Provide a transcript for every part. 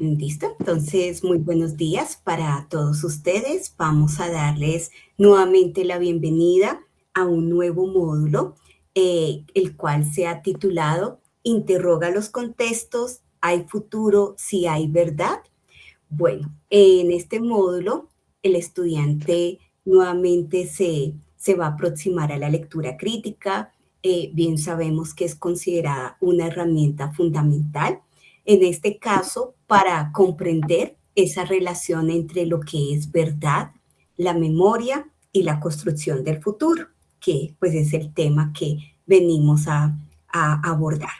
Listo, entonces muy buenos días para todos ustedes. Vamos a darles nuevamente la bienvenida a un nuevo módulo, el cual se ha titulado Interroga los contextos, ¿hay futuro si hay verdad? Bueno, en este módulo el estudiante nuevamente se va a aproximar a la lectura crítica. Bien sabemos que es considerada una herramienta fundamental, en este caso, para comprender esa relación entre lo que es verdad, la memoria y la construcción del futuro, que pues es el tema que venimos a abordar.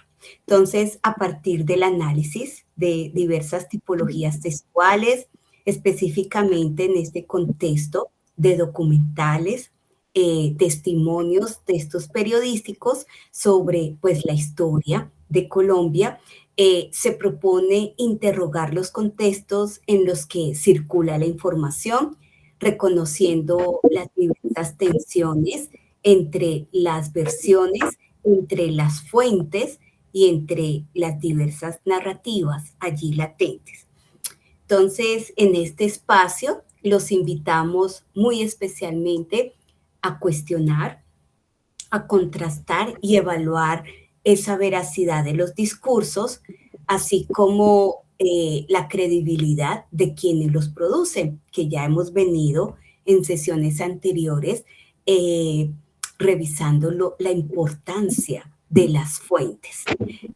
Entonces, a partir del análisis de diversas tipologías textuales, específicamente en este contexto de documentales, testimonios, textos periodísticos sobre pues, la historia de Colombia, se propone interrogar los contextos en los que circula la información, reconociendo las diversas tensiones entre las versiones, entre las fuentes y entre las diversas narrativas allí latentes. Entonces, en este espacio los invitamos muy especialmente a cuestionar, a contrastar y evaluar esa veracidad de los discursos, así como la credibilidad de quienes los producen, que ya hemos venido en sesiones anteriores eh, revisando la importancia de las fuentes.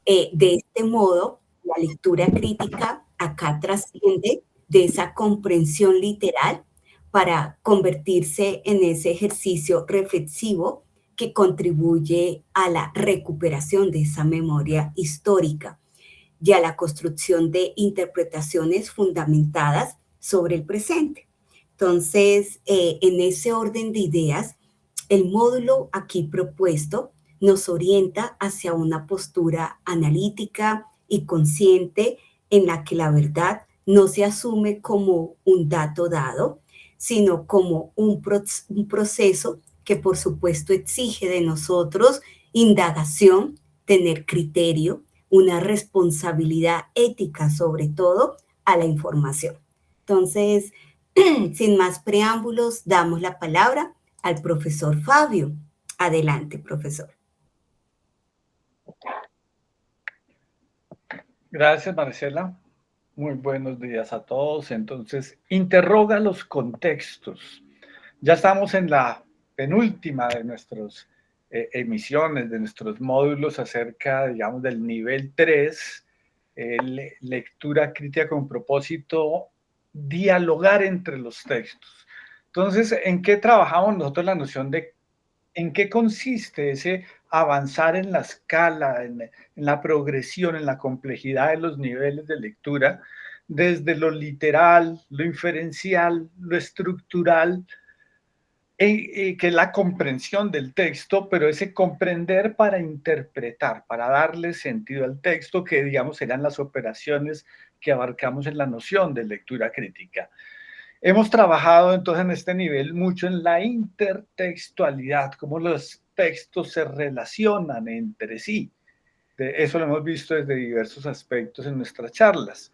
De este modo, la lectura crítica acá trasciende de esa comprensión literal para convertirse en ese ejercicio reflexivo que contribuye a la recuperación de esa memoria histórica y a la construcción de interpretaciones fundamentadas sobre el presente. Entonces, en ese orden de ideas, el módulo aquí propuesto nos orienta hacia una postura analítica y consciente en la que la verdad no se asume como un dato dado, sino como un proceso que por supuesto exige de nosotros indagación, tener criterio, una responsabilidad ética sobre todo a la información. Entonces, sin más preámbulos, damos la palabra al profesor Fabio. Adelante, profesor. Gracias, Marcela. Muy buenos días a todos. Entonces, interroga los contextos. Ya estamos en la penúltima de nuestras emisiones, de nuestros módulos acerca, digamos, del nivel 3, lectura crítica con propósito, dialogar entre los textos. Entonces, ¿en qué trabajamos nosotros la noción de en qué consiste ese avanzar en la escala, en la progresión, en la complejidad de los niveles de lectura, desde lo literal, lo inferencial, lo estructural, que es la comprensión del texto, pero ese comprender para interpretar, para darle sentido al texto, que digamos serán las operaciones que abarcamos en la noción de lectura crítica. Hemos trabajado entonces en este nivel mucho en la intertextualidad, cómo los textos se relacionan entre sí. Eso lo hemos visto desde diversos aspectos en nuestras charlas.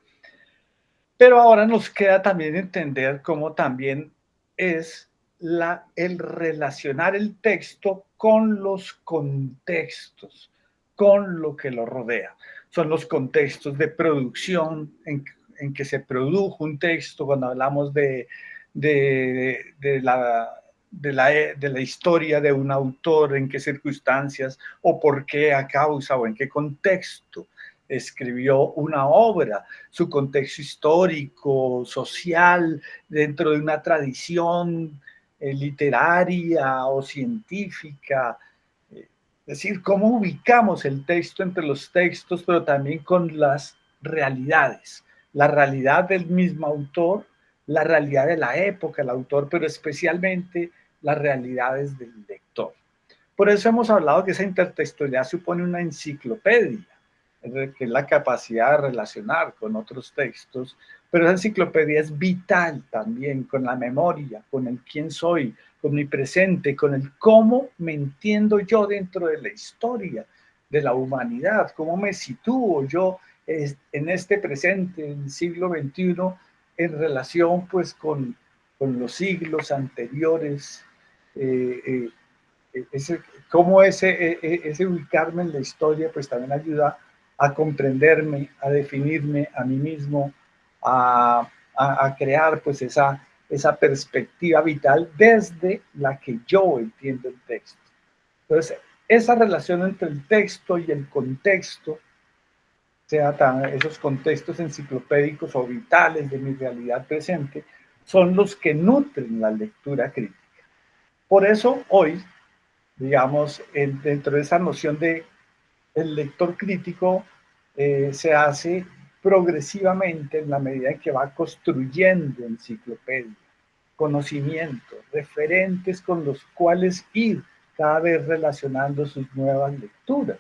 Pero ahora nos queda también entender cómo también es el relacionar el texto con los contextos, con lo que lo rodea. Son los contextos de producción en que se produjo un texto, cuando hablamos de la historia de un autor, en qué circunstancias o por qué a causa o en qué contexto escribió una obra, su contexto histórico, social, dentro de una tradición literaria o científica. Es decir, cómo ubicamos el texto entre los textos, pero también con las realidades. La realidad del mismo autor, la realidad de la época del autor, pero especialmente las realidades del lector. Por eso hemos hablado que esa intertextualidad supone una enciclopedia, que es la capacidad de relacionar con otros textos, pero esa enciclopedia es vital también con la memoria, con el quién soy, con mi presente, con el cómo me entiendo yo dentro de la historia de la humanidad, cómo me sitúo yo en este presente, en el siglo XXI, en relación pues con los siglos anteriores, eh, ese, cómo ese ubicarme en la historia pues también ayuda a comprenderme, a definirme a mí mismo, a crear pues esa perspectiva vital desde la que yo entiendo el texto. Entonces, esa relación entre el texto y el contexto, esos contextos enciclopédicos o vitales de mi realidad presente, son los que nutren la lectura crítica. Por eso hoy, digamos, dentro de esa noción de el lector crítico, se hace progresivamente en la medida en que va construyendo enciclopedia, conocimientos, referentes con los cuales ir cada vez relacionando sus nuevas lecturas.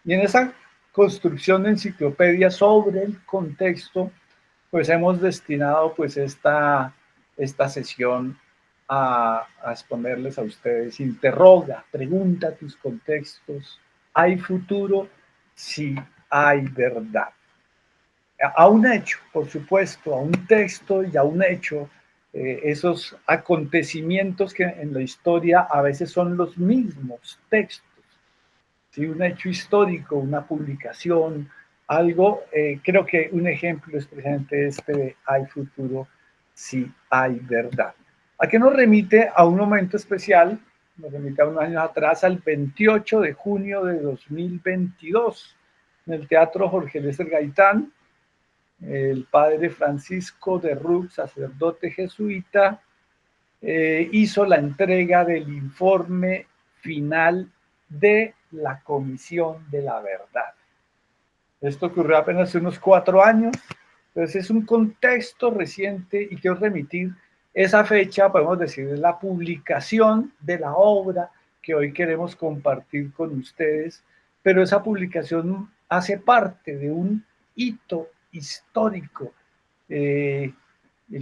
Y en esa construcción de enciclopedia sobre el contexto, pues hemos destinado pues esta sesión a exponerles a ustedes. Interroga, pregunta tus contextos. ¿Hay futuro? Sí, hay verdad. A un hecho, por supuesto, a un texto y a un hecho, esos acontecimientos que en la historia a veces son los mismos textos. ¿Sí? Un hecho histórico, una publicación, algo, creo que un ejemplo es precisamente este de hay futuro, sí hay verdad. ¿A qué nos remite? A un momento especial, nos remite a unos años atrás, al 28 de junio de 2022, en el Teatro Jorge Eliezer Gaitán, el padre Francisco de Rux, sacerdote jesuita, hizo la entrega del informe final de la Comisión de la Verdad. Esto ocurrió apenas hace unos 4 años, entonces es un contexto reciente y quiero remitir esa fecha, podemos decir, es la publicación de la obra que hoy queremos compartir con ustedes, pero esa publicación hace parte de un hito histórico, el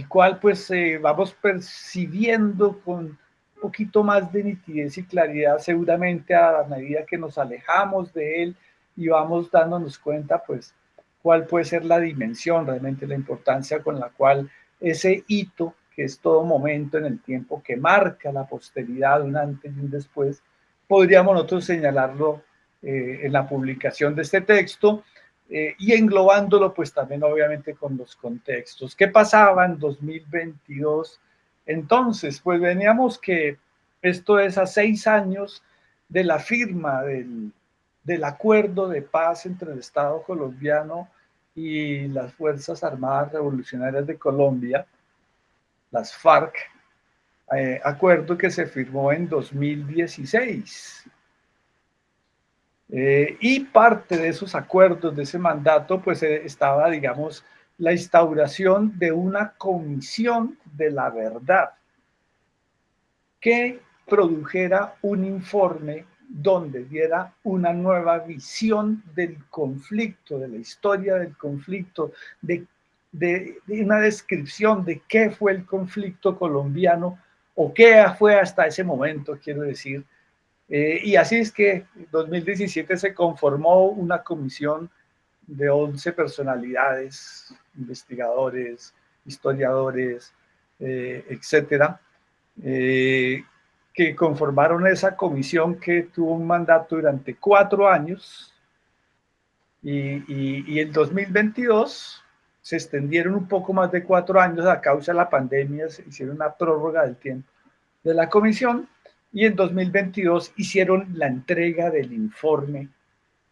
cual pues vamos percibiendo con un poquito más de nitidez y claridad seguramente a la medida que nos alejamos de él y vamos dándonos cuenta pues cuál puede ser la dimensión, realmente la importancia con la cual ese hito, que es todo momento en el tiempo que marca la posteridad, un antes y un después, podríamos nosotros señalarlo en la publicación de este texto, y englobándolo pues también obviamente con los contextos. ¿Qué pasaba en 2022? Entonces, pues veníamos que esto es a 6 años de la firma del acuerdo de paz entre el Estado colombiano y las Fuerzas Armadas Revolucionarias de Colombia, las FARC, acuerdo que se firmó en 2016. Y parte de esos acuerdos, de ese mandato, pues estaba, digamos, la instauración de una comisión de la verdad que produjera un informe donde diera una nueva visión del conflicto, de la historia del conflicto, de una descripción de qué fue el conflicto colombiano o qué fue hasta ese momento, quiero decir. Y así es que en 2017 se conformó una comisión de 11 personalidades, investigadores, historiadores, etcétera, eh, que conformaron esa comisión que tuvo un mandato durante 4 años y en 2022 se extendieron un poco más de 4 años a causa de la pandemia, se hicieron una prórroga del tiempo de la comisión y en 2022 hicieron la entrega del informe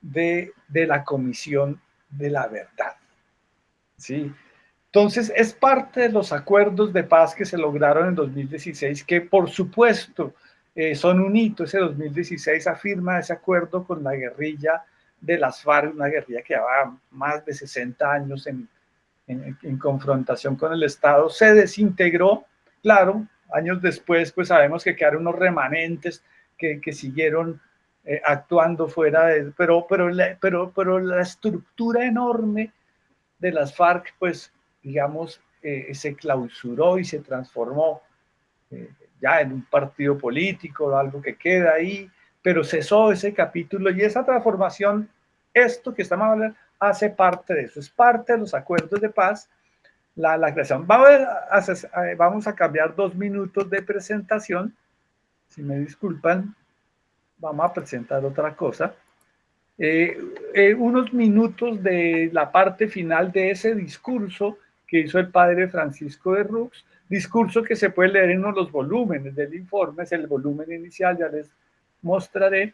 de la Comisión de la Verdad. ¿Sí? Entonces, es parte de los acuerdos de paz que se lograron en 2016, que por supuesto son un hito. Ese 2016 afirma ese acuerdo con la guerrilla de las FARC, una guerrilla que llevaba más de 60 años en confrontación con el Estado, se desintegró, claro, años después pues sabemos que quedaron unos remanentes que siguieron actuando fuera de, pero la estructura enorme de las FARC pues digamos se clausuró y se transformó ya en un partido político, algo que queda ahí, pero cesó ese capítulo y esa transformación, esto que estamos hace parte de eso, es parte de los acuerdos de paz, la creación. Vamos a cambiar 2 minutos de presentación, si me disculpan, vamos a presentar otra cosa. Unos minutos de la parte final de ese discurso que hizo el padre Francisco de Rux, discurso que se puede leer en uno de los volúmenes del informe, es el volumen inicial, ya les mostraré.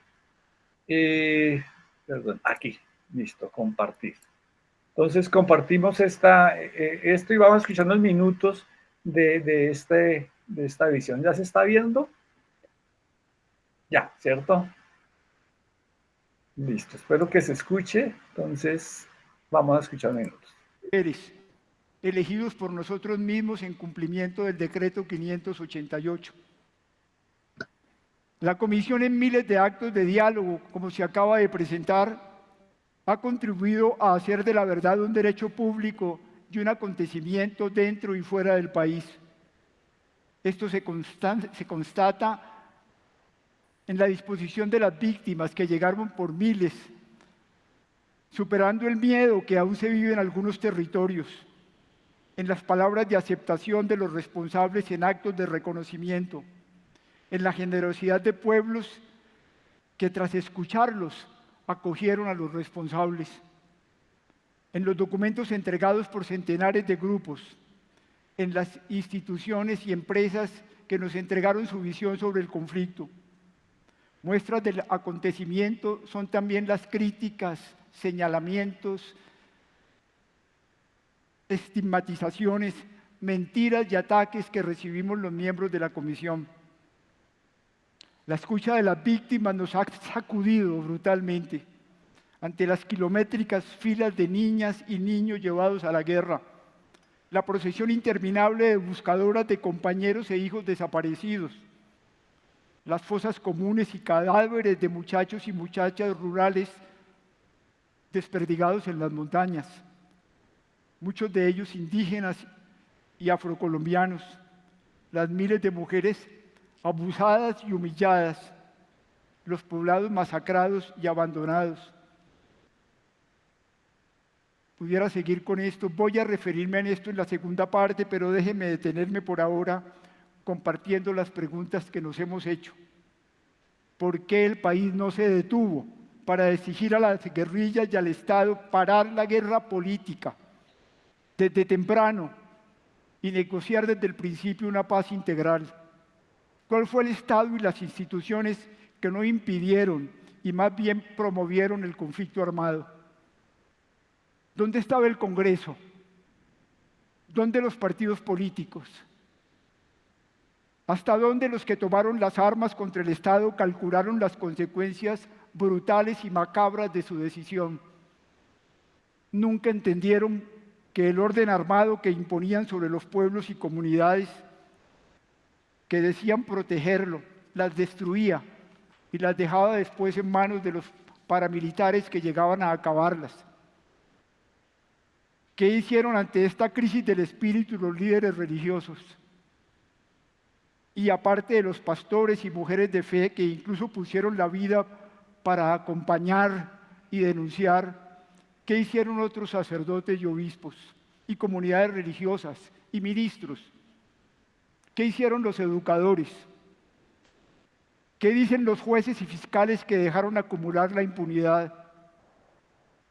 Perdón, aquí, listo, compartir. Entonces compartimos esto y vamos escuchando los minutos de esta visión. ¿Ya se está viendo? Ya, ¿cierto? Listo, espero que se escuche. Entonces, vamos a escuchar minutos. Elegidos por nosotros mismos en cumplimiento del decreto 588. La comisión en miles de actos de diálogo, como se acaba de presentar, ha contribuido a hacer de la verdad un derecho público y un acontecimiento dentro y fuera del país. Esto se constata en la disposición de las víctimas que llegaron por miles, superando el miedo que aún se vive en algunos territorios, en las palabras de aceptación de los responsables en actos de reconocimiento, en la generosidad de pueblos que tras escucharlos acogieron a los responsables, en los documentos entregados por centenares de grupos, en las instituciones y empresas que nos entregaron su visión sobre el conflicto. Muestras del acontecimiento son también las críticas, señalamientos, estigmatizaciones, mentiras y ataques que recibimos los miembros de la comisión. La escucha de las víctimas nos ha sacudido brutalmente ante las kilométricas filas de niñas y niños llevados a la guerra, la procesión interminable de buscadoras de compañeros e hijos desaparecidos, las fosas comunes y cadáveres de muchachos y muchachas rurales desperdigados en las montañas, muchos de ellos indígenas y afrocolombianos, las miles de mujeres abusadas y humilladas, los poblados masacrados y abandonados. Pudiera seguir con esto, voy a referirme a esto en la segunda parte, pero déjenme detenerme por ahora compartiendo las preguntas que nos hemos hecho. ¿Por qué el país no se detuvo para exigir a las guerrillas y al Estado parar la guerra política desde temprano y negociar desde el principio una paz integral? ¿Cuál fue el Estado y las instituciones que no impidieron y más bien promovieron el conflicto armado? ¿Dónde estaba el Congreso? ¿Dónde los partidos políticos? ¿Hasta dónde los que tomaron las armas contra el Estado calcularon las consecuencias brutales y macabras de su decisión? Nunca entendieron que el orden armado que imponían sobre los pueblos y comunidades que decían protegerlo, las destruía y las dejaba después en manos de los paramilitares que llegaban a acabarlas. ¿Qué hicieron ante esta crisis del espíritu los líderes religiosos? Y aparte de los pastores y mujeres de fe que incluso pusieron la vida para acompañar y denunciar, ¿qué hicieron otros sacerdotes y obispos y comunidades religiosas y ministros? ¿Qué hicieron los educadores? ¿Qué dicen los jueces y fiscales que dejaron acumular la impunidad?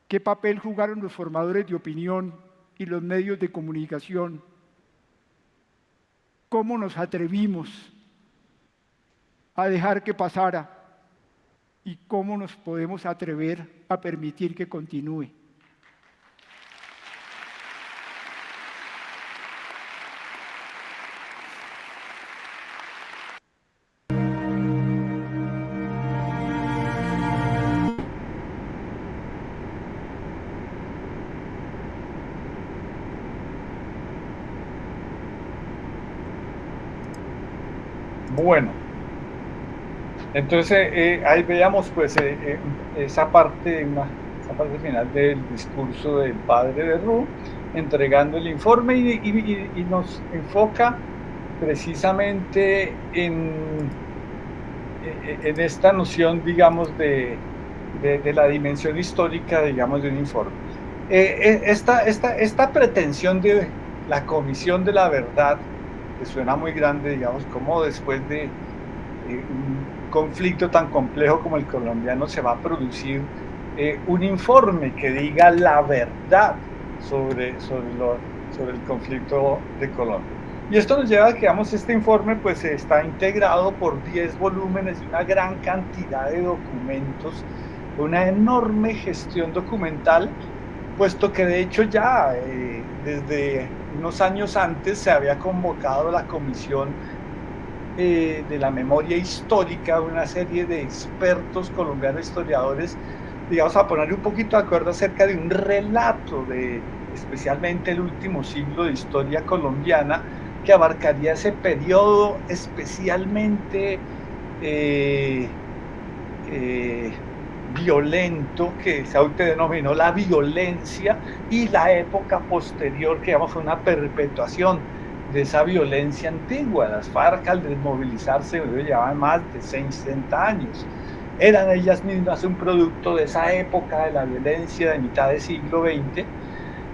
¿Qué papel jugaron los formadores de opinión y los medios de comunicación? ¿Cómo nos atrevimos a dejar que pasara? ¿Y cómo nos podemos atrever a permitir que continúe? Bueno, entonces ahí veíamos pues esa parte final del discurso del padre de Rux, entregando el informe y nos enfoca precisamente en esta noción, digamos, de la dimensión histórica, digamos, de un informe. Esta pretensión de la Comisión de la Verdad, que suena muy grande, digamos, como después de un conflicto tan complejo como el colombiano se va a producir un informe que diga la verdad sobre el conflicto de Colombia. Y esto nos lleva a que, digamos, este informe pues está integrado por 10 volúmenes y una gran cantidad de documentos, una enorme gestión documental, puesto que de hecho ya desde unos años antes se había convocado la Comisión de la Memoria Histórica, una serie de expertos colombianos historiadores, digamos, a poner un poquito de acuerdo acerca de un relato de especialmente el último siglo de historia colombiana, que abarcaría ese periodo especialmente eh, eh, violento que se autodenominó la violencia, y la época posterior, que digamos fue una perpetuación de esa violencia antigua. Las FARC, al desmovilizarse, llevaban más de 60 años. Eran ellas mismas un producto de esa época de la violencia de mitad del siglo XX.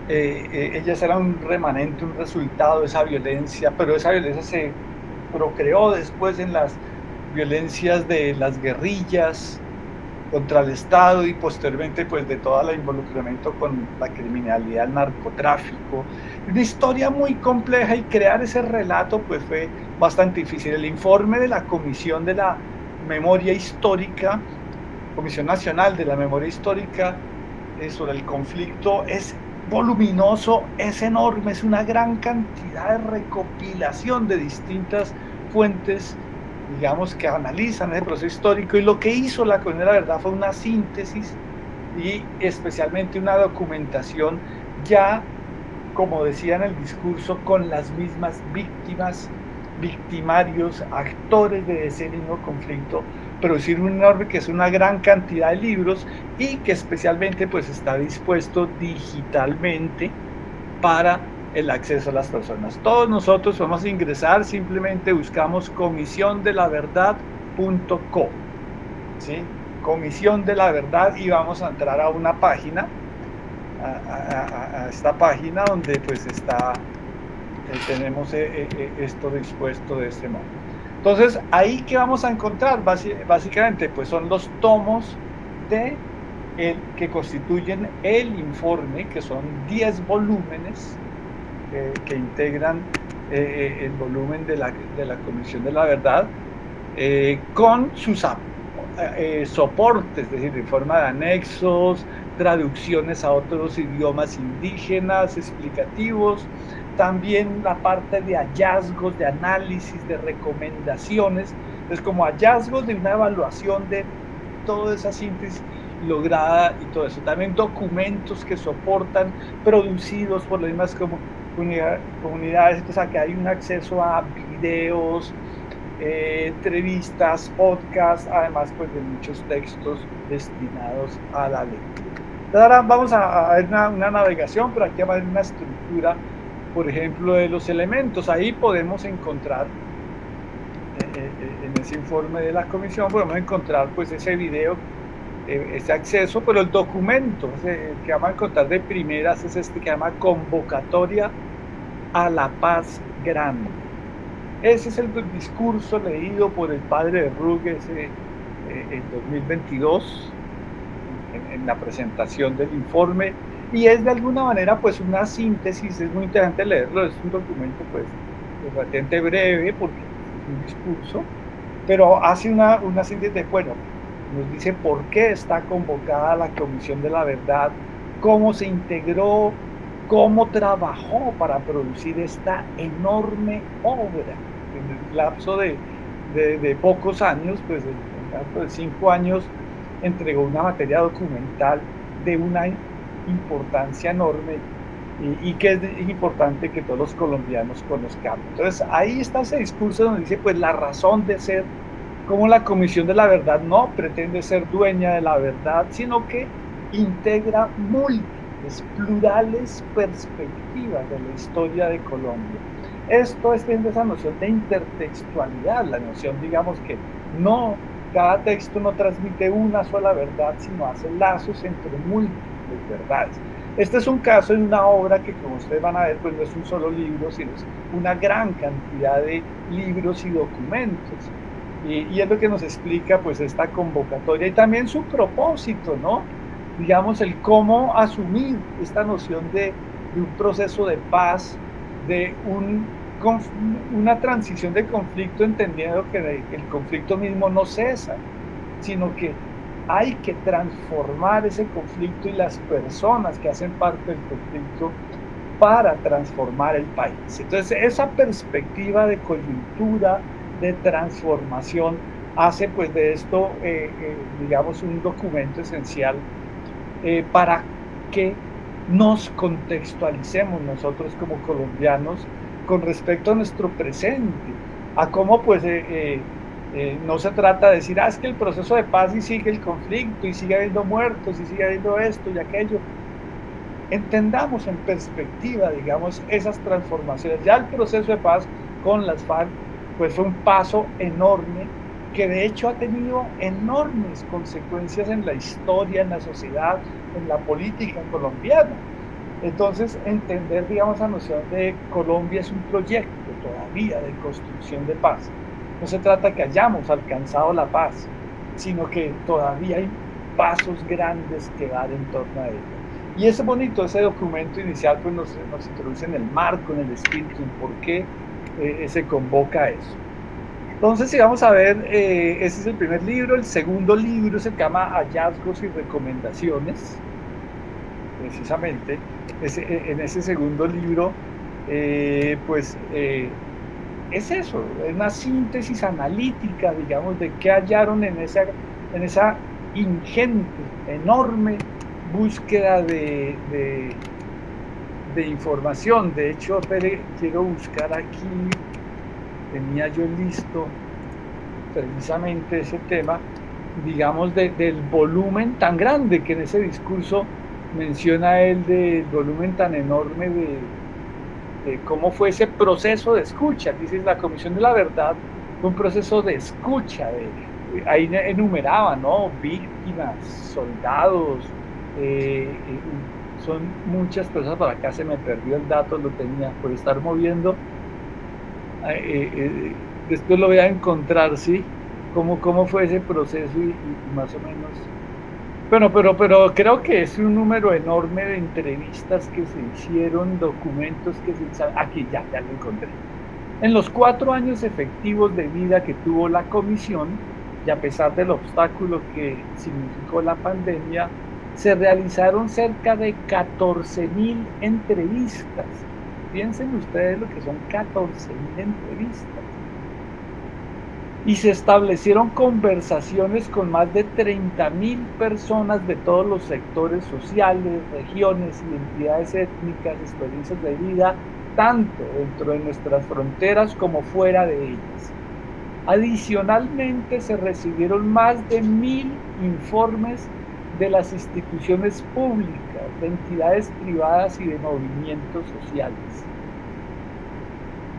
Ellas eran un remanente, un resultado de esa violencia, pero esa violencia se procreó después en las violencias de las guerrillas contra el Estado y posteriormente pues de todo el involucramiento con la criminalidad, el narcotráfico. Una historia muy compleja, y crear ese relato pues fue bastante difícil. El informe de la Comisión de la Memoria Histórica, Comisión Nacional de la Memoria Histórica sobre el conflicto, es voluminoso, es enorme, es una gran cantidad de recopilación de distintas fuentes, digamos, que analizan el proceso histórico, y lo que hizo la Comisión de la Verdad fue una síntesis y especialmente una documentación ya, como decía en el discurso, con las mismas víctimas, victimarios, actores de ese mismo conflicto, producir un enorme, que es una gran cantidad de libros, y que especialmente pues está dispuesto digitalmente para el acceso a las personas. Todos nosotros podemos ingresar, simplemente buscamos comisiondelaverdad.co, ¿sí? Comisión de la Verdad, y vamos a entrar a una página, a esta página donde pues está, tenemos esto dispuesto de este modo. Entonces, ahí que vamos a encontrar básicamente pues son los tomos que constituyen el informe, que son 10 volúmenes que integran el volumen de la Comisión de la Verdad, con sus soportes, es decir, en forma de anexos, traducciones a otros idiomas indígenas, explicativos, también la parte de hallazgos, de análisis, de recomendaciones, es como hallazgos de una evaluación de toda esa síntesis lograda y todo eso. También documentos que soportan, producidos por las mismas comunidades, o sea que hay un acceso a videos, entrevistas, podcasts, además pues de muchos textos destinados a la lectura. Entonces, ahora vamos a ver una navegación, pero aquí va a haber una estructura, por ejemplo, de los elementos. Ahí podemos encontrar, en ese informe de la comisión, podemos encontrar pues ese video, ese acceso, pero el documento que vamos a encontrar de primeras es este que se llama Convocatoria a la Paz Grande. Ese es el discurso leído por el padre Rugues en 2022 en la presentación del informe, y es de alguna manera pues una síntesis. Es muy interesante leerlo, es un documento pues bastante breve porque es un discurso, pero hace una síntesis de, bueno, nos dice por qué está convocada la Comisión de la Verdad, cómo se integró, cómo trabajó para producir esta enorme obra. En el lapso de pocos años, pues en el lapso de 5 años, entregó una materia documental de una importancia enorme, y que es importante que todos los colombianos conozcamos. Entonces ahí está ese discurso donde dice pues la razón de ser, como la Comisión de la Verdad no pretende ser dueña de la verdad, sino que integra múltiples, plurales perspectivas de la historia de Colombia. Esto es viendo esa noción de intertextualidad, la noción, digamos, que no, cada texto no transmite una sola verdad, sino hace lazos entre múltiples verdades. Este es un caso en una obra que, como ustedes van a ver, pues no es un solo libro, sino es una gran cantidad de libros y documentos. Y es lo que nos explica pues esta convocatoria y también su propósito, ¿no? Digamos, el cómo asumir esta noción de un proceso de paz, de una transición de conflicto, entendiendo que el conflicto mismo no cesa, sino que hay que transformar ese conflicto y las personas que hacen parte del conflicto para transformar el país. Entonces, esa perspectiva de coyuntura, de transformación, hace pues de esto, digamos, un documento esencial para que nos contextualicemos nosotros como colombianos con respecto a nuestro presente, a cómo pues no se trata de decir, es que el proceso de paz y sigue el conflicto y sigue habiendo muertos y sigue habiendo esto y aquello. Entendamos en perspectiva, digamos, esas transformaciones. Ya el proceso de paz con las FARC pues fue un paso enorme que de hecho ha tenido enormes consecuencias en la historia, en la sociedad, en la política colombiana. Entonces, entender, digamos, la noción de Colombia es un proyecto todavía de construcción de paz. No se trata que hayamos alcanzado la paz, sino que todavía hay pasos grandes que dar en torno a ella. Y es bonito, ese documento inicial pues nos introduce en el marco, en el espíritu, en por qué se convoca a eso. Entonces, si vamos a ver, ese es el primer libro. El segundo libro se llama Hallazgos y Recomendaciones. Precisamente, en ese segundo libro, es eso, es una síntesis analítica, digamos, de qué hallaron en esa ingente, enorme búsqueda de información. De hecho, quiero buscar aquí, tenía yo listo precisamente ese tema, digamos, del volumen tan grande que en ese discurso menciona él, del volumen tan enorme de cómo fue ese proceso de escucha. Dice, la Comisión de la Verdad fue un proceso de escucha, ahí enumeraba, ¿no? Víctimas, soldados, son muchas personas. Por acá se me perdió el dato, lo tenía por estar moviendo. Después lo voy a encontrar, ¿sí? Cómo fue ese proceso y más o menos. Bueno, pero creo que es un número enorme de entrevistas que se hicieron, documentos que se hicieron. Aquí ya lo encontré. En los 4 años efectivos de vida que tuvo la comisión, y a pesar del obstáculo que significó la pandemia, se realizaron cerca de 14.000 entrevistas. Piensen ustedes lo que son 14.000 entrevistas. Y se establecieron conversaciones con más de 30.000 personas de todos los sectores sociales, regiones, identidades étnicas, experiencias de vida, tanto dentro de nuestras fronteras como fuera de ellas. Adicionalmente, se recibieron más de 1.000 informes de las instituciones públicas, de entidades privadas y de movimientos sociales.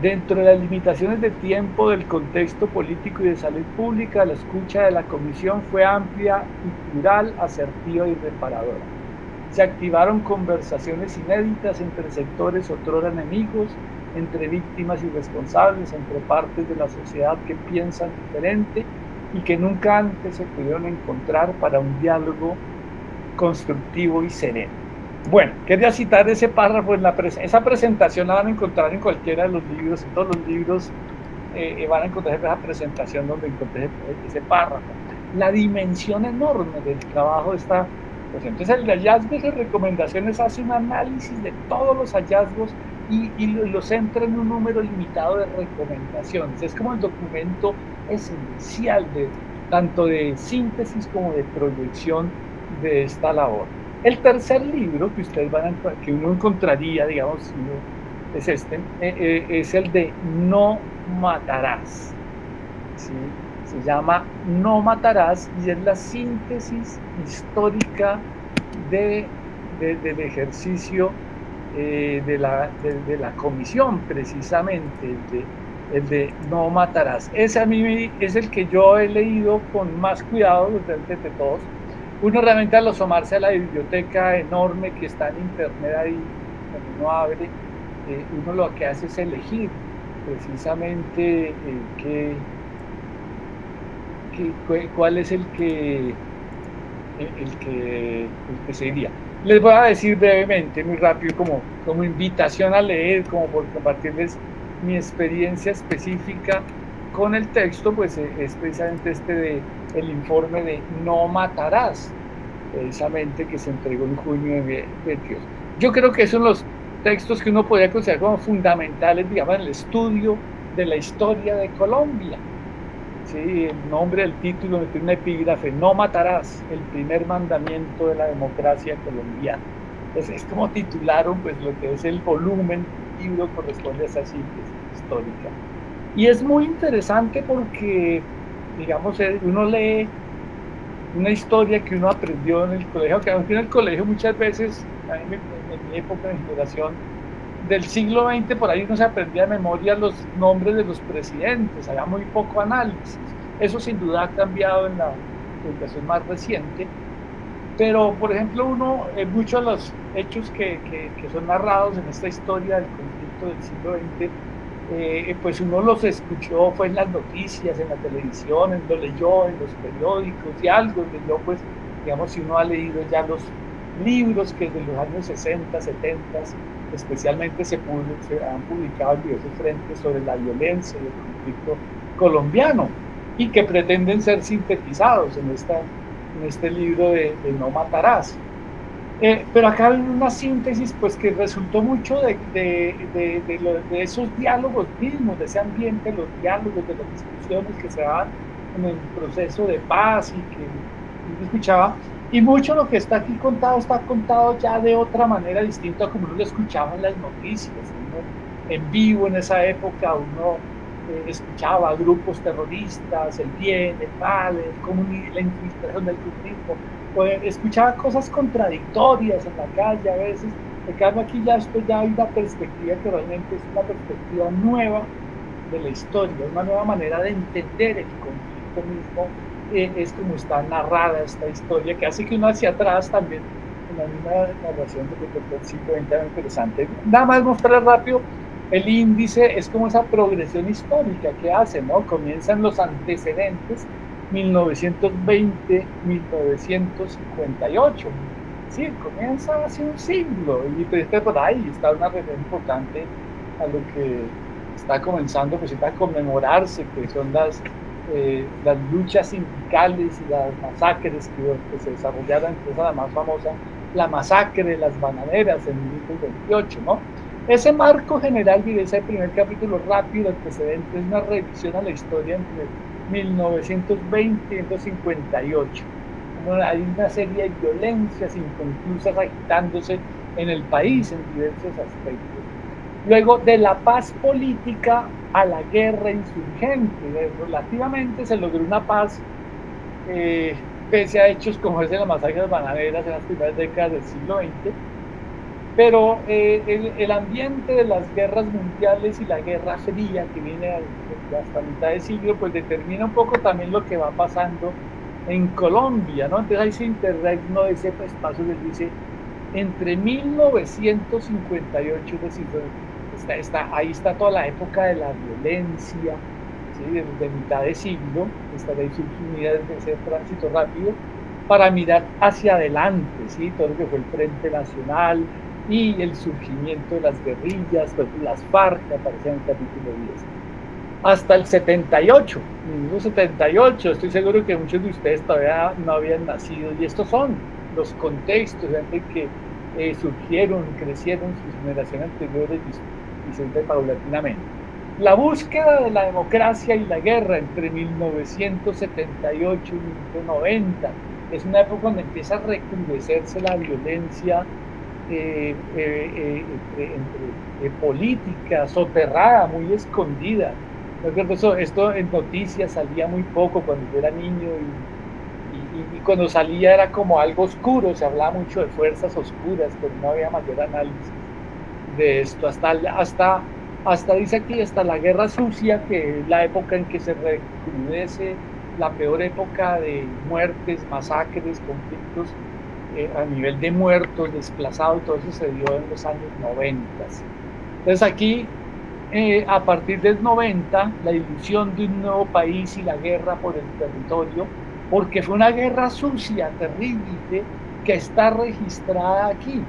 Dentro de las limitaciones de tiempo, del contexto político y de salud pública, la escucha de la comisión fue amplia y plural, asertiva y reparadora. Se activaron conversaciones inéditas entre sectores otrora enemigos, entre víctimas y responsables, entre partes de la sociedad que piensan diferente y que nunca antes se pudieron encontrar para un diálogo constructivo y sereno. Bueno, quería citar ese párrafo en esa presentación. La van a encontrar en cualquiera de los libros, en todos los libros van a encontrar esa presentación donde encontré ese párrafo. La dimensión enorme del trabajo está. Pues entonces, el de hallazgos y recomendaciones hace un análisis de todos los hallazgos y los centra en un número limitado de recomendaciones. Es como el documento esencial tanto de síntesis como de proyección de esta labor. El tercer libro que ustedes que uno encontraría, digamos, es es el de No matarás, ¿sí? Se llama No matarás y es la síntesis histórica del ejercicio de la comisión, precisamente, el de No matarás. Ese a mí es el que yo he leído con más cuidado de todos, Uno realmente al asomarse a la biblioteca enorme que está en internet ahí, cuando uno abre, uno lo que hace es elegir precisamente cuál es el que seguiría. Les voy a decir brevemente, muy rápido, como invitación a leer, como por compartirles mi experiencia específica con el texto, pues es precisamente el informe de No Matarás, precisamente, que se entregó en junio de 2022. Yo creo que son los textos que uno podría considerar como fundamentales, digamos, en el estudio de la historia de Colombia. Sí, el nombre del título tiene una epígrafe: No matarás, el primer mandamiento de la democracia colombiana. Entonces, es como titularon pues lo que es el volumen del libro, corresponde a esa síntesis histórica. Y es muy interesante porque, digamos, uno lee una historia que uno aprendió en el colegio, que aunque en el colegio muchas veces, en mi época de generación, del siglo XX, por ahí no se aprendía de memoria los nombres de los presidentes, había muy poco análisis. Eso sin duda ha cambiado en la educación más reciente, pero por ejemplo muchos de los hechos que son narrados en esta historia del conflicto del siglo XX, pues uno los escuchó, fue en las noticias, en la televisión, lo leyó en los periódicos y algo leyó, pues digamos, si uno ha leído ya los libros que desde los años 60, 70 especialmente se han publicado en diversos frentes sobre la violencia y el conflicto colombiano, y que pretenden ser sintetizados en este libro de No Matarás. Pero acá hay una síntesis pues que resultó mucho de esos diálogos mismos, de ese ambiente, los diálogos, de las discusiones que se daban en el proceso de paz y que yo escuchaba. Y mucho lo que está aquí está contado ya de otra manera distinta a como uno lo escuchaba en las noticias. Uno, en vivo en esa época, uno escuchaba grupos terroristas, el bien, el mal, la infiltración del comunismo. Escuchaba cosas contradictorias en la calle a veces. En cambio aquí ya hay una perspectiva que realmente es una perspectiva nueva de la historia, una nueva manera de entender el conflicto mismo. Es como está narrada esta historia, que hace que uno hacia atrás también, en la misma narración de lo que el siglo XX era interesante. Nada más mostrar rápido, el índice es como esa progresión histórica que hace, ¿no? Comienzan los antecedentes, 1920, 1958. Sí, comienza hace un siglo, y pues por ahí está una referencia importante a lo que está comenzando pues a conmemorarse, que son las luchas sindicales y las masacres que se desarrollaron, entre esa la más famosa, la masacre de las bananeras en 1928, ¿no? Ese marco general y ese primer capítulo rápido, antecedente, es una revisión a la historia entre 1920 y 1958. Hay una serie de violencias inconclusas agitándose en el país en diversos aspectos. Luego, de la paz política a la guerra insurgente, relativamente se logró una paz, pese a hechos como ese de la masacre de las bananeras en las primeras décadas del siglo XX, pero el ambiente de las guerras mundiales y la Guerra Fría, que viene hasta mitad de siglo, pues determina un poco también lo que va pasando en Colombia, ¿no? Entonces ahí se interregno ese espacio que dice entre 1958, es decir, ahí está toda la época de la violencia, ¿sí? De mitad de siglo, está ahí subsumida desde ese tránsito rápido, para mirar hacia adelante, ¿sí? Todo lo que fue el Frente Nacional y el surgimiento de las guerrillas, pues, las FARC, que aparecen en el capítulo 10. Hasta el 78, estoy seguro que muchos de ustedes todavía no habían nacido, y estos son los contextos en que surgieron, crecieron sus generaciones anteriores y siempre paulatinamente. La búsqueda de la democracia y la guerra entre 1978 y 1990 es una época donde empieza a recrudecerse la violencia política, soterrada, muy escondida. Esto en noticias salía muy poco cuando yo era niño, y cuando salía era como algo oscuro, se hablaba mucho de fuerzas oscuras, pero no había mayor análisis de esto. Hasta dice aquí, hasta la Guerra Sucia, que es la época en que se recrudece la peor época de muertes, masacres, conflictos a nivel de muertos, desplazados, todo eso se dio en los años 90. Entonces aquí, a partir del 90, la ilusión de un nuevo país y la guerra por el territorio, porque fue una guerra sucia, terrible, que está registrada aquí.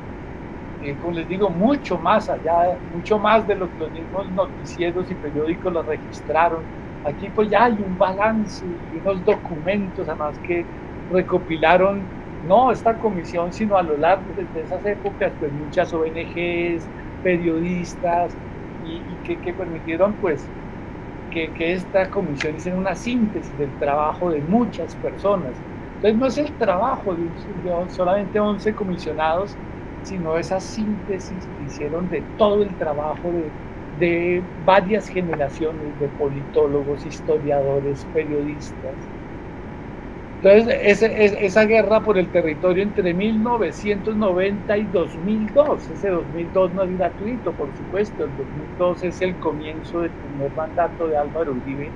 Como les digo, mucho más allá, mucho más de lo que los mismos noticieros y periódicos lo registraron. Aquí pues ya hay un balance y unos documentos además que recopilaron, no esta comisión, sino a lo largo de esas épocas, pues muchas ONGs, periodistas, que permitieron pues que esta comisión hiciera una síntesis del trabajo de muchas personas. Entonces no es el trabajo de solamente 11 comisionados, sino esa síntesis que hicieron de todo el trabajo de varias generaciones de politólogos, historiadores, periodistas. Entonces, esa guerra por el territorio entre 1990 y 2002, ese 2002 no es gratuito, por supuesto, el 2002 es el comienzo del primer mandato de Álvaro Uribe,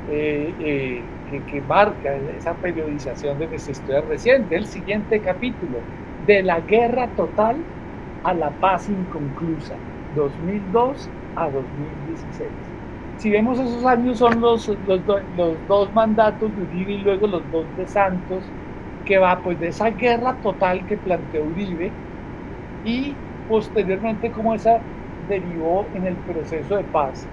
que marca esa periodización de nuestra historia reciente. El siguiente capítulo, de la guerra total a la paz inconclusa, 2002 a 2016. Si vemos esos años son los dos mandatos de Uribe y luego los dos de Santos, que va pues de esa guerra total que planteó Uribe y posteriormente cómo esa derivó en el proceso de paz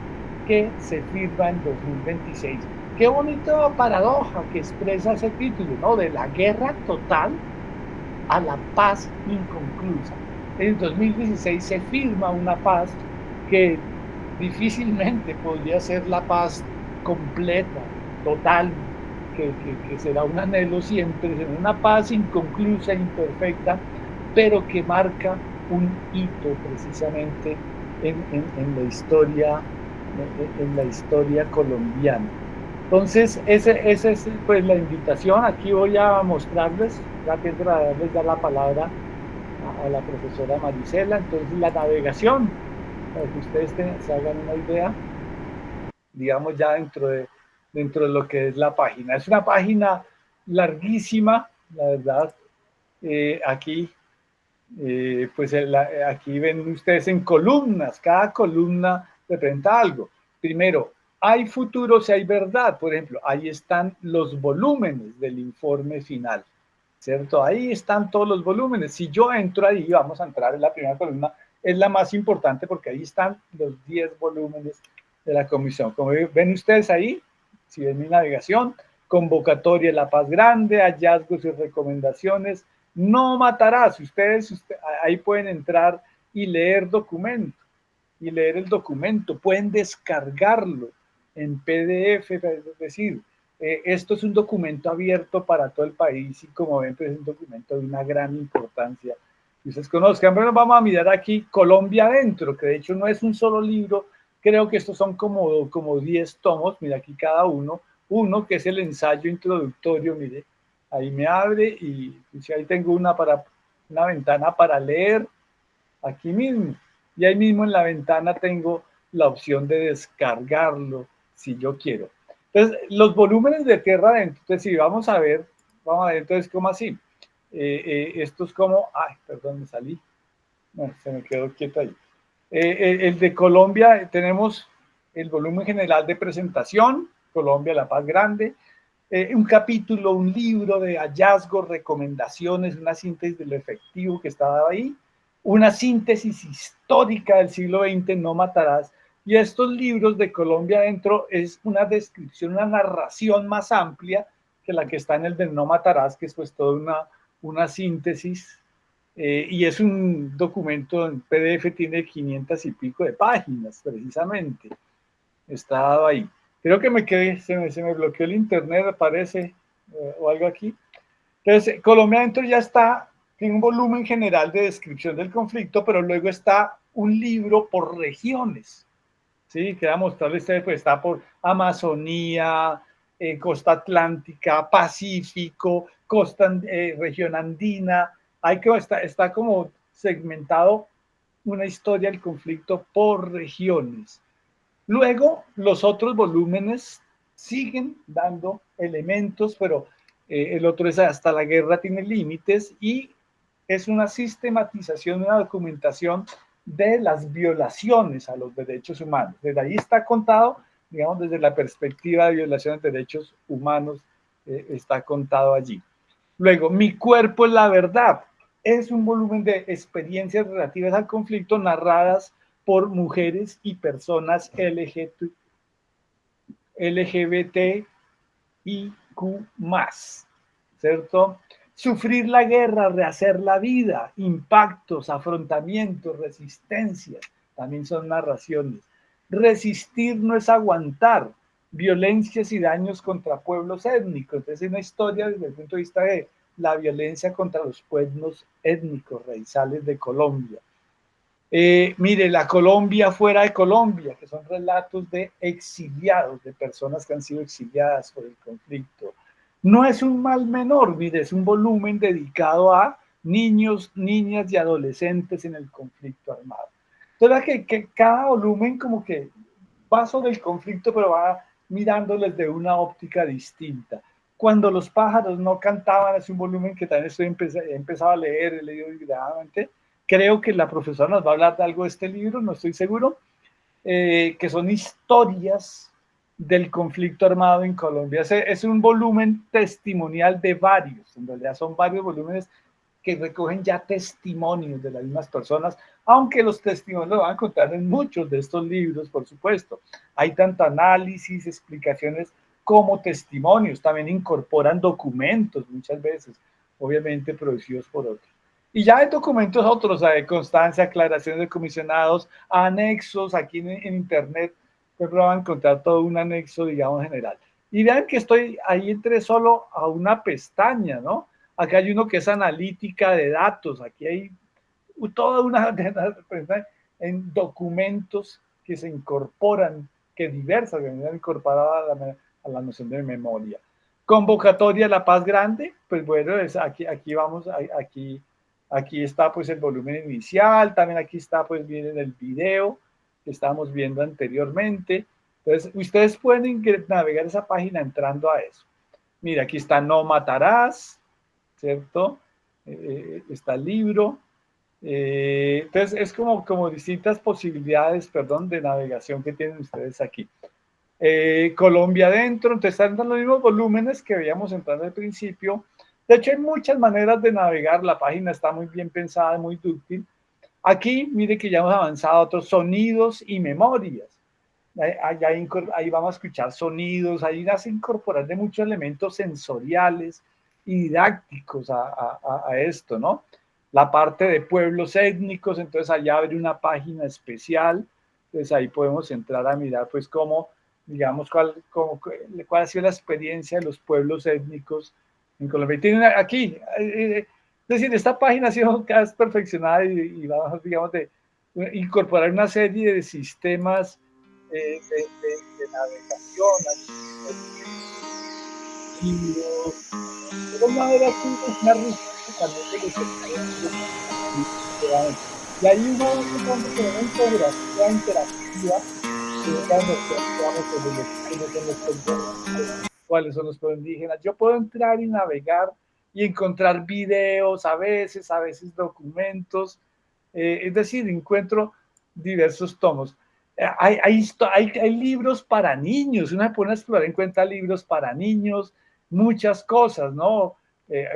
que se firma en 2026. Qué bonita paradoja que expresa ese título, ¿no? De la guerra total a la paz inconclusa. En 2016 se firma una paz que difícilmente podría ser la paz completa, total, que será un anhelo siempre, será una paz inconclusa, imperfecta, pero que marca un hito precisamente en la historia colombiana. Entonces, esa es pues la invitación. Aquí voy a mostrarles, ya que darles ya la palabra a la profesora Marisela. Entonces, la navegación, para que ustedes se hagan una idea, digamos ya dentro de lo que es la página. Es una página larguísima, la verdad. Aquí, pues aquí ven ustedes en columnas, cada columna representa algo. Primero, hay futuro si hay verdad. Por ejemplo, ahí están los volúmenes del informe final, ¿cierto? Ahí están todos los volúmenes. Si yo entro ahí, vamos a entrar en la primera columna, es la más importante porque ahí están los 10 volúmenes de la comisión. Como ven ustedes ahí, si ven mi navegación, convocatoria de la paz grande, hallazgos y recomendaciones, no matarás. Ustedes ahí pueden entrar y leer documento, y leer el documento, pueden descargarlo en PDF, es decir, esto es un documento abierto para todo el país y como ven, pues es un documento de una gran importancia que ustedes conozcan. Bueno, vamos a mirar aquí Colombia Adentro, que de hecho no es un solo libro, creo que estos son como 10 tomos, mira aquí cada uno que es el ensayo introductorio, mire, ahí me abre y pues, ahí tengo una ventana para leer aquí mismo. Y ahí mismo en la ventana tengo la opción de descargarlo si yo quiero. Entonces, los volúmenes de tierra adentro, entonces si vamos a ver, entonces, ¿cómo así? Esto es como, ay, perdón, me salí. No, se me quedó quieto ahí. El de Colombia, tenemos el volumen general de presentación, Colombia, la paz grande, un capítulo, un libro de hallazgos, recomendaciones, una síntesis de lo efectivo que estaba ahí, una síntesis histórica del siglo XX, No matarás, y estos libros de Colombia Adentro es una descripción, una narración más amplia que la que está en el de No matarás, que es pues toda una síntesis, y es un documento en PDF, tiene 500 y pico de páginas, precisamente, está dado ahí. Creo que me quedé, se me bloqueó el internet, parece, o algo aquí. Entonces, Colombia Adentro ya está, tiene un volumen general de descripción del conflicto, pero luego está un libro por regiones, ¿sí? Queda mostrarles, pues está por Amazonía, costa atlántica, Pacífico, región andina, está como segmentado una historia del conflicto por regiones. Luego, los otros volúmenes siguen dando elementos, pero el otro es hasta la guerra tiene límites y es una sistematización, una documentación de las violaciones a los derechos humanos. Desde ahí está contado, digamos, desde la perspectiva de violación de derechos humanos, está contado allí. Luego, Mi cuerpo es la verdad. Es un volumen de experiencias relativas al conflicto narradas por mujeres y personas LGBTIQ+, ¿cierto? Sufrir la guerra, rehacer la vida, impactos, afrontamientos, resistencias, también son narraciones. Resistir no es aguantar, violencias y daños contra pueblos étnicos. Entonces es una historia desde el punto de vista de la violencia contra los pueblos étnicos raizales de Colombia. Mire, la Colombia fuera de Colombia, que son relatos de exiliados, de personas que han sido exiliadas por el conflicto. No es un mal menor, mire, es un volumen dedicado a niños, niñas y adolescentes en el conflicto armado. Entonces, que cada volumen como que va sobre el conflicto, pero va mirándoles de una óptica distinta. Cuando los pájaros no cantaban, es un volumen que también he empezado a leer, he leído desgraciadamente. Creo que la profesora nos va a hablar de algo de este libro, no estoy seguro, que son historias del conflicto armado en Colombia. Es un volumen testimonial de varios, en realidad son varios volúmenes que recogen ya testimonios de las mismas personas, aunque los testimonios lo van a encontrar en muchos de estos libros, por supuesto. Hay tanto análisis, explicaciones como testimonios, también incorporan documentos muchas veces, obviamente producidos por otros. Y ya hay documentos otros, de constancia, aclaraciones de comisionados, anexos, aquí en internet, pues van a encontrar todo un anexo, digamos, general. Y vean que ahí entré solo a una pestaña, ¿no? Acá hay uno que es analítica de datos, aquí hay toda una en documentos que se incorporan, que diversas han incorporado a la noción de memoria. Convocatoria a la paz grande, pues bueno, aquí vamos, aquí está pues el volumen inicial, también aquí está pues viene el video que estábamos viendo anteriormente. Entonces, ustedes pueden navegar esa página entrando a eso. Mira, aquí está No Matarás, ¿cierto? Está el libro. Entonces, es como distintas posibilidades, perdón, de navegación que tienen ustedes aquí. Colombia adentro, entonces están los mismos volúmenes que veíamos entrando al principio. De hecho, hay muchas maneras de navegar, la página está muy bien pensada, muy dúctil. Aquí, mire que ya hemos avanzado a otros sonidos y memorias. Ahí vamos a escuchar sonidos, ahí hace incorporar de muchos elementos sensoriales y didácticos a esto, ¿no? La parte de pueblos étnicos, entonces allá abre una página especial, entonces ahí podemos entrar a mirar pues cómo, digamos, cuál ha sido la experiencia de los pueblos étnicos en Colombia. Y tienen aquí, es decir, esta página ha sido cada vez perfeccionada y vamos, digamos, de incorporar una serie de sistemas de navegación, pero una era una y hay una infografía interactiva cuáles son los pueblos indígenas. Yo puedo entrar y navegar y encontrar videos a veces documentos, es decir, encuentro diversos tomos. Hay libros para niños, uno pone a explorar, encuentra libros para niños, muchas cosas, ¿no?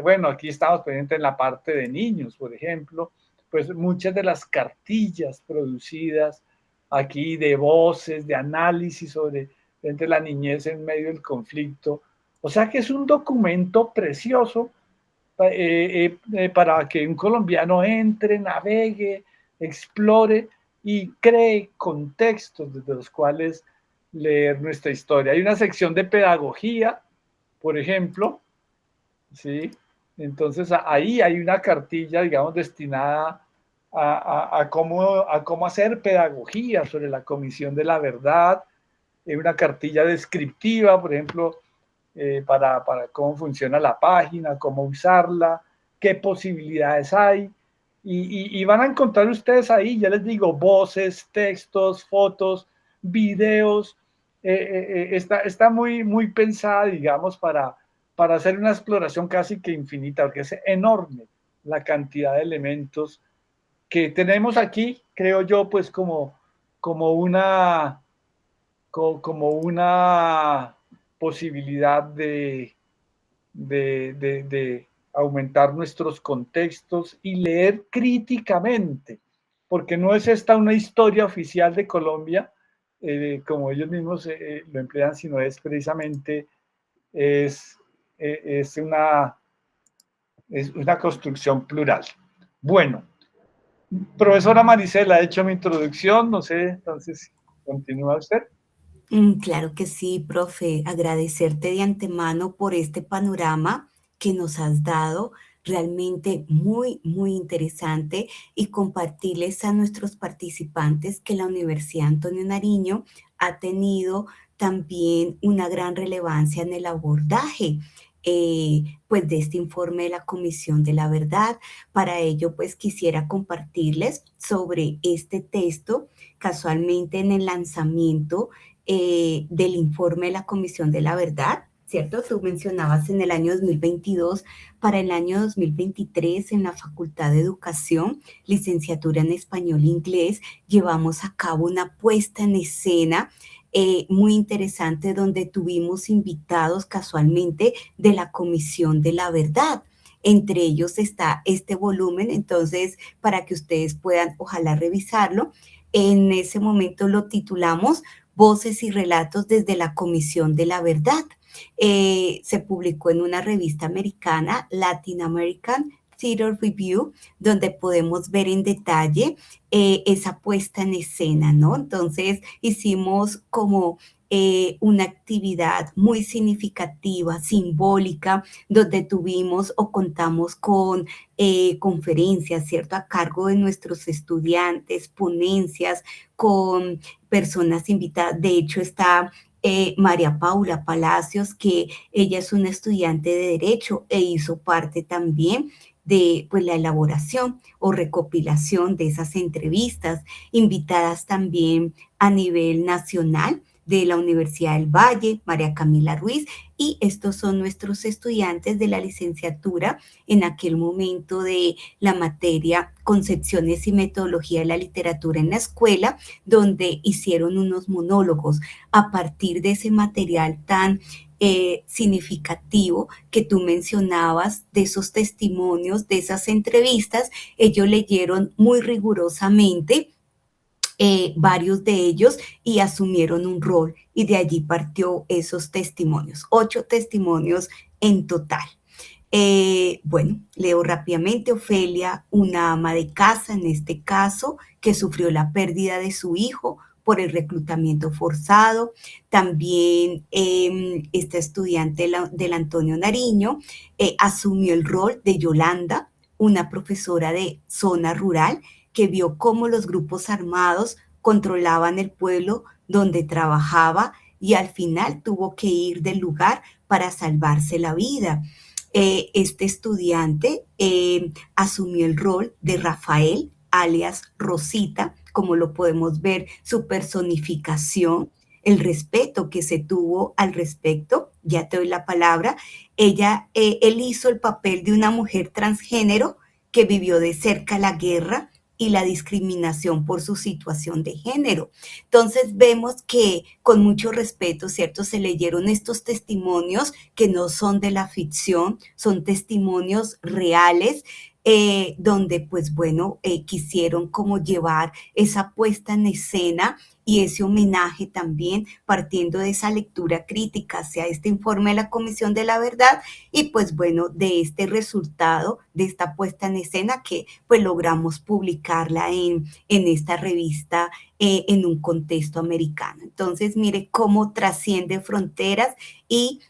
Bueno, aquí estamos pendientes en la parte de niños, por ejemplo, pues muchas de las cartillas producidas aquí de voces, de análisis sobre entre la niñez en medio del conflicto. O sea que es un documento precioso para que un colombiano entre, navegue, explore y cree contextos desde los cuales leer nuestra historia. Hay una sección de pedagogía, por ejemplo, ¿sí? Entonces ahí hay una cartilla, digamos, destinada a cómo hacer pedagogía sobre la Comisión de la Verdad, una cartilla descriptiva, por ejemplo, para cómo funciona la página, cómo usarla, qué posibilidades hay. Y van a encontrar ustedes ahí, ya les digo, voces, textos, fotos, videos, está muy, muy pensada, digamos, para hacer una exploración casi que infinita, porque es enorme la cantidad de elementos que tenemos aquí, creo yo, pues como una, como una posibilidad de aumentar nuestros contextos y leer críticamente, porque no es esta una historia oficial de Colombia, como ellos mismos lo emplean, sino es precisamente es, es, una, es una construcción plural. Bueno, profesora Maricela, ha hecho mi introducción, no sé, entonces, ¿continúa usted? Claro que sí, profe. Agradecerte de antemano por este panorama que nos has dado, realmente muy, muy interesante, y compartirles a nuestros participantes que la Universidad Antonio Nariño ha tenido también una gran relevancia en el abordaje pues de este informe de la Comisión de la Verdad. Para ello, pues quisiera compartirles sobre este texto. Casualmente en el lanzamiento del informe de la Comisión de la Verdad, ¿cierto? Tú mencionabas en el año 2022, para el año 2023 en la Facultad de Educación, licenciatura en Español e Inglés, llevamos a cabo una puesta en escena muy interesante donde tuvimos invitados casualmente de la Comisión de la Verdad. Entre ellos está este volumen, entonces para que ustedes puedan ojalá revisarlo. En ese momento lo titulamos Voces y Relatos desde la Comisión de la Verdad. Se publicó en una revista americana, Latin American Theater Review, donde podemos ver en detalle esa puesta en escena, ¿no? Entonces hicimos como una actividad muy significativa, simbólica, donde tuvimos o contamos con conferencias, ¿cierto? A cargo de nuestros estudiantes, ponencias con personas invitadas. De hecho, está María Paula Palacios, que ella es una estudiante de Derecho e hizo parte también de pues, la elaboración o recopilación de esas entrevistas, invitadas también a nivel nacional de la Universidad del Valle, María Camila Ruiz, y estos son nuestros estudiantes de la licenciatura en aquel momento de la materia Concepciones y Metodología de la Literatura en la Escuela, donde hicieron unos monólogos a partir de ese material tan significativo que tú mencionabas, de esos testimonios, de esas entrevistas. Ellos leyeron muy rigurosamente varios de ellos y asumieron un rol, y de allí partió esos testimonios, 8 testimonios en total. Bueno, leo rápidamente. Ofelia, una ama de casa en este caso, que sufrió la pérdida de su hijo por el reclutamiento forzado. También esta estudiante del Antonio Nariño asumió el rol de Yolanda, una profesora de zona rural que vio cómo los grupos armados controlaban el pueblo donde trabajaba, y al final tuvo que ir del lugar para salvarse la vida. Este estudiante asumió el rol de Rafael, alias Rosita, como lo podemos ver, su personificación, el respeto que se tuvo al respecto. Ya te doy la palabra. Él hizo el papel de una mujer transgénero que vivió de cerca la guerra y la discriminación por su situación de género. Entonces vemos que con mucho respeto, ¿cierto? Se leyeron estos testimonios que no son de la ficción, son testimonios reales, donde pues bueno, quisieron como llevar esa puesta en escena y ese homenaje también partiendo de esa lectura crítica hacia este informe de la Comisión de la Verdad, y pues bueno, de este resultado, de esta puesta en escena que pues logramos publicarla en esta revista en un contexto americano. Entonces, mire cómo trasciende fronteras y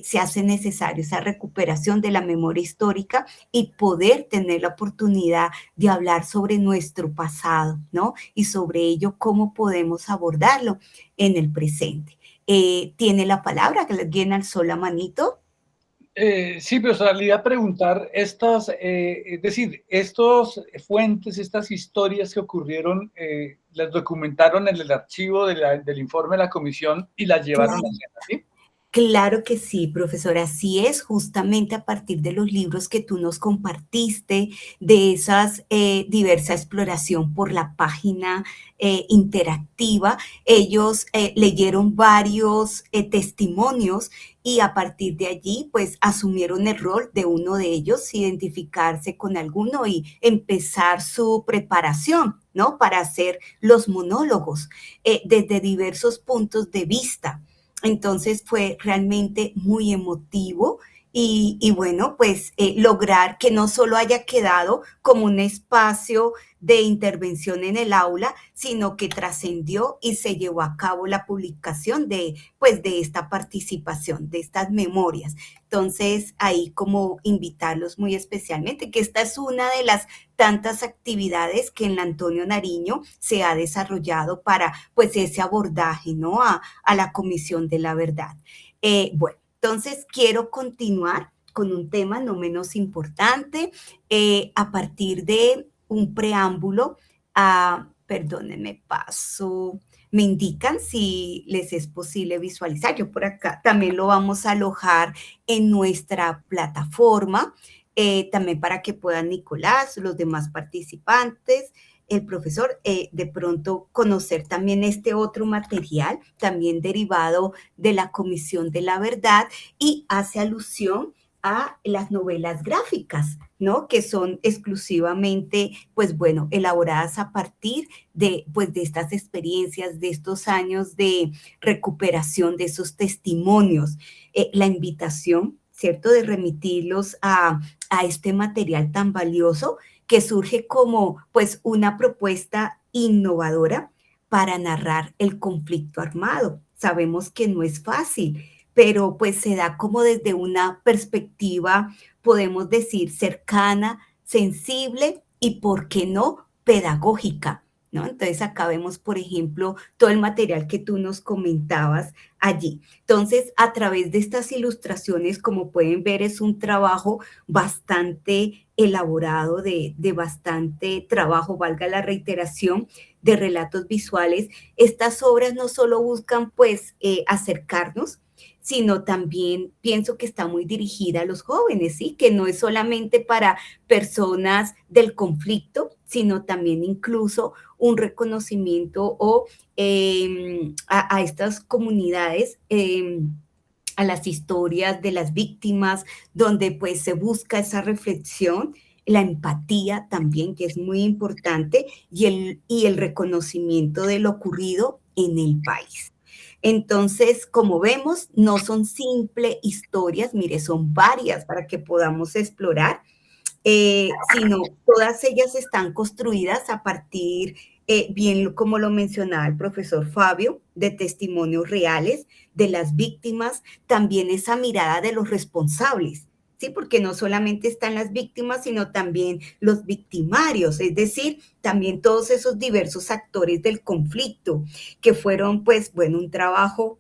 se hace necesario esa recuperación de la memoria histórica y poder tener la oportunidad de hablar sobre nuestro pasado, ¿no? Y sobre ello, cómo podemos abordarlo en el presente. Tiene la palabra, que alguien alzó la manito. Sí, pero salía a preguntar estas, es decir, estas fuentes, estas historias que ocurrieron, las documentaron en el archivo del informe de la comisión y las llevaron a Claro. cena, ¿sí? Claro que sí, profesora. Así es, justamente a partir de los libros que tú nos compartiste, de esas diversa exploración por la página interactiva, ellos leyeron varios testimonios y a partir de allí, pues asumieron el rol de uno de ellos, identificarse con alguno y empezar su preparación, ¿no? Para hacer los monólogos desde diversos puntos de vista. Entonces fue realmente muy emotivo y bueno, pues lograr que no solo haya quedado como un espacio de intervención en el aula, sino que trascendió y se llevó a cabo la publicación de, pues, de esta participación, de estas memorias. Entonces, ahí como invitarlos muy especialmente, que esta es una de las tantas actividades que en la Antonio Nariño se ha desarrollado para, pues, ese abordaje, ¿no? A la Comisión de la Verdad. Bueno, entonces quiero continuar con un tema no menos importante a partir de un preámbulo perdónenme, paso, me indican si les es posible visualizar. Yo por acá también lo vamos a alojar en nuestra plataforma, también para que puedan Nicolás, los demás participantes, el profesor, de pronto conocer también este otro material, también derivado de la Comisión de la Verdad y hace alusión a las novelas gráficas, ¿no? Que son exclusivamente, pues bueno, elaboradas a partir de, pues, de estas experiencias, de estos años de recuperación, de esos testimonios. La invitación, ¿cierto? De remitirlos a este material tan valioso que surge como, pues, una propuesta innovadora para narrar el conflicto armado. Sabemos que no es fácil, pero pues se da como desde una perspectiva, podemos decir, cercana, sensible y, ¿por qué no?, pedagógica, ¿no? Entonces acá vemos, por ejemplo, todo el material que tú nos comentabas allí. Entonces, a través de estas ilustraciones, como pueden ver, es un trabajo bastante elaborado, de bastante trabajo, valga la reiteración, de relatos visuales. Estas obras no solo buscan, pues, acercarnos, sino también pienso que está muy dirigida a los jóvenes, ¿sí? Que no es solamente para personas del conflicto, sino también incluso un reconocimiento o a estas comunidades, a las historias de las víctimas, donde pues se busca esa reflexión, la empatía también, que es muy importante, y el reconocimiento de lo ocurrido en el país. Entonces, como vemos, no son simples historias, mire, son varias para que podamos explorar, sino todas ellas están construidas a partir, bien como lo mencionaba el profesor Fabio, de testimonios reales de las víctimas, también esa mirada de los responsables, ¿sí? Porque no solamente están las víctimas, sino también los victimarios, es decir, también todos esos diversos actores del conflicto, que fueron, pues, bueno, un trabajo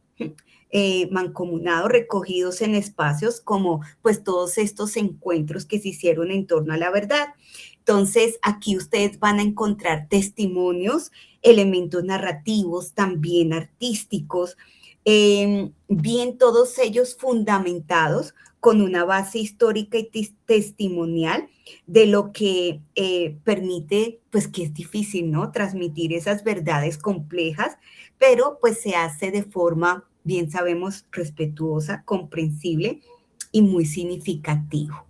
mancomunados, recogidos en espacios como pues todos estos encuentros que se hicieron en torno a la verdad. Entonces, aquí ustedes van a encontrar testimonios, elementos narrativos, también artísticos, bien todos ellos fundamentados con una base histórica y testimonial de lo que permite, pues que es difícil, ¿no? Transmitir esas verdades complejas, pero pues se hace de forma, bien sabemos, respetuosa, comprensible y muy significativo.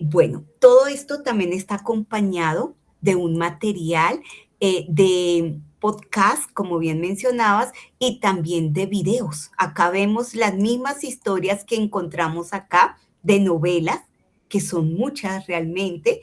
Bueno, todo esto también está acompañado de un material de podcast, como bien mencionabas, y también de videos. Acá vemos las mismas historias que encontramos acá de novelas, que son muchas realmente,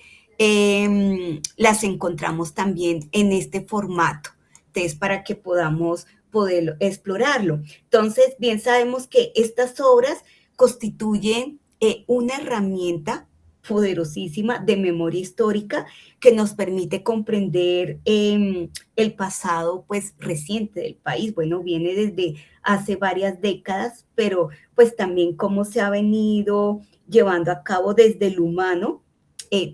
las encontramos también en este formato. Entonces, para que podamos poder explorarlo. Entonces, bien sabemos que estas obras constituyen una herramienta poderosísima de memoria histórica que nos permite comprender el pasado pues reciente del país. Bueno, viene desde hace varias décadas, pero pues también cómo se ha venido llevando a cabo desde el humano,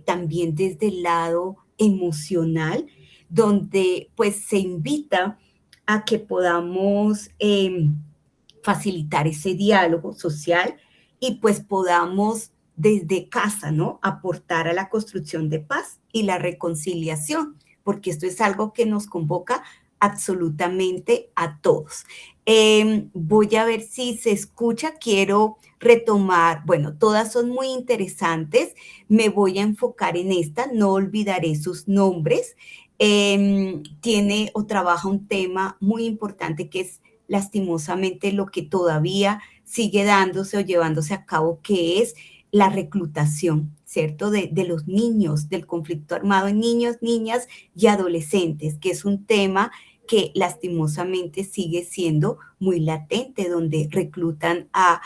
también desde el lado emocional, donde pues se invita a que podamos facilitar ese diálogo social y pues podamos desde casa, ¿no? Aportar a la construcción de paz y la reconciliación, porque esto es algo que nos convoca absolutamente a todos. Voy a ver si se escucha, quiero retomar, bueno, todas son muy interesantes, me voy a enfocar en esta, no olvidaré sus nombres. Tiene o trabaja un tema muy importante que es lastimosamente lo que todavía sigue dándose o llevándose a cabo, que es la reclutación, ¿cierto? De los niños, del conflicto armado en niños, niñas y adolescentes, que es un tema que lastimosamente sigue siendo muy latente, donde reclutan a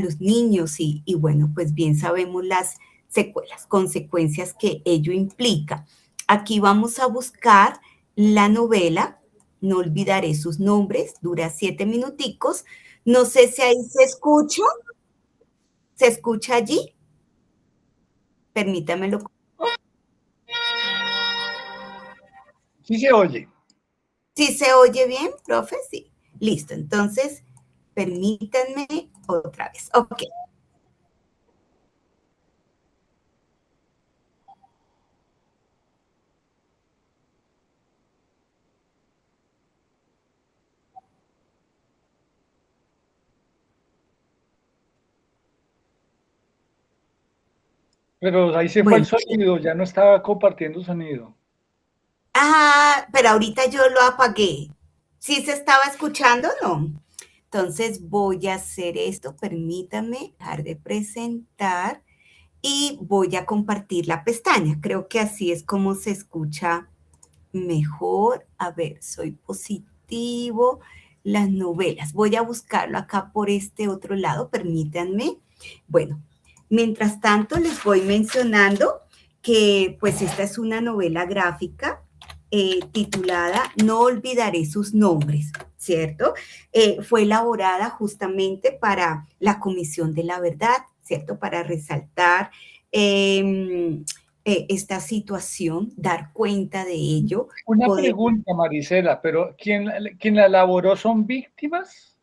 los niños y bueno, pues bien sabemos las secuelas, consecuencias que ello implica. Aquí vamos a buscar la novela, no olvidaré sus nombres, dura 7 minuticos. No sé si ahí se escucha allí. Permítamelo. Sí se oye. ¿Sí se oye bien, profe? Sí. Listo, entonces, permítanme otra vez. Ok. Pero ahí se fue el Bueno. sonido, ya no estaba compartiendo sonido. Pero ahorita yo lo apagué. ¿Sí se estaba escuchando o no? Entonces voy a hacer esto. Permítame dejar de presentar y voy a compartir la pestaña. Creo que así es como se escucha mejor. A ver, soy positivo. Las novelas. Voy a buscarlo acá por este otro lado. Permítanme. Bueno, mientras tanto les voy mencionando que pues esta es una novela gráfica titulada No olvidaré sus nombres, ¿cierto? Fue elaborada justamente para la Comisión de la Verdad, ¿cierto? Para resaltar esta situación, dar cuenta de ello. Una Poder... pregunta, Marisela, pero ¿quién la elaboró son víctimas?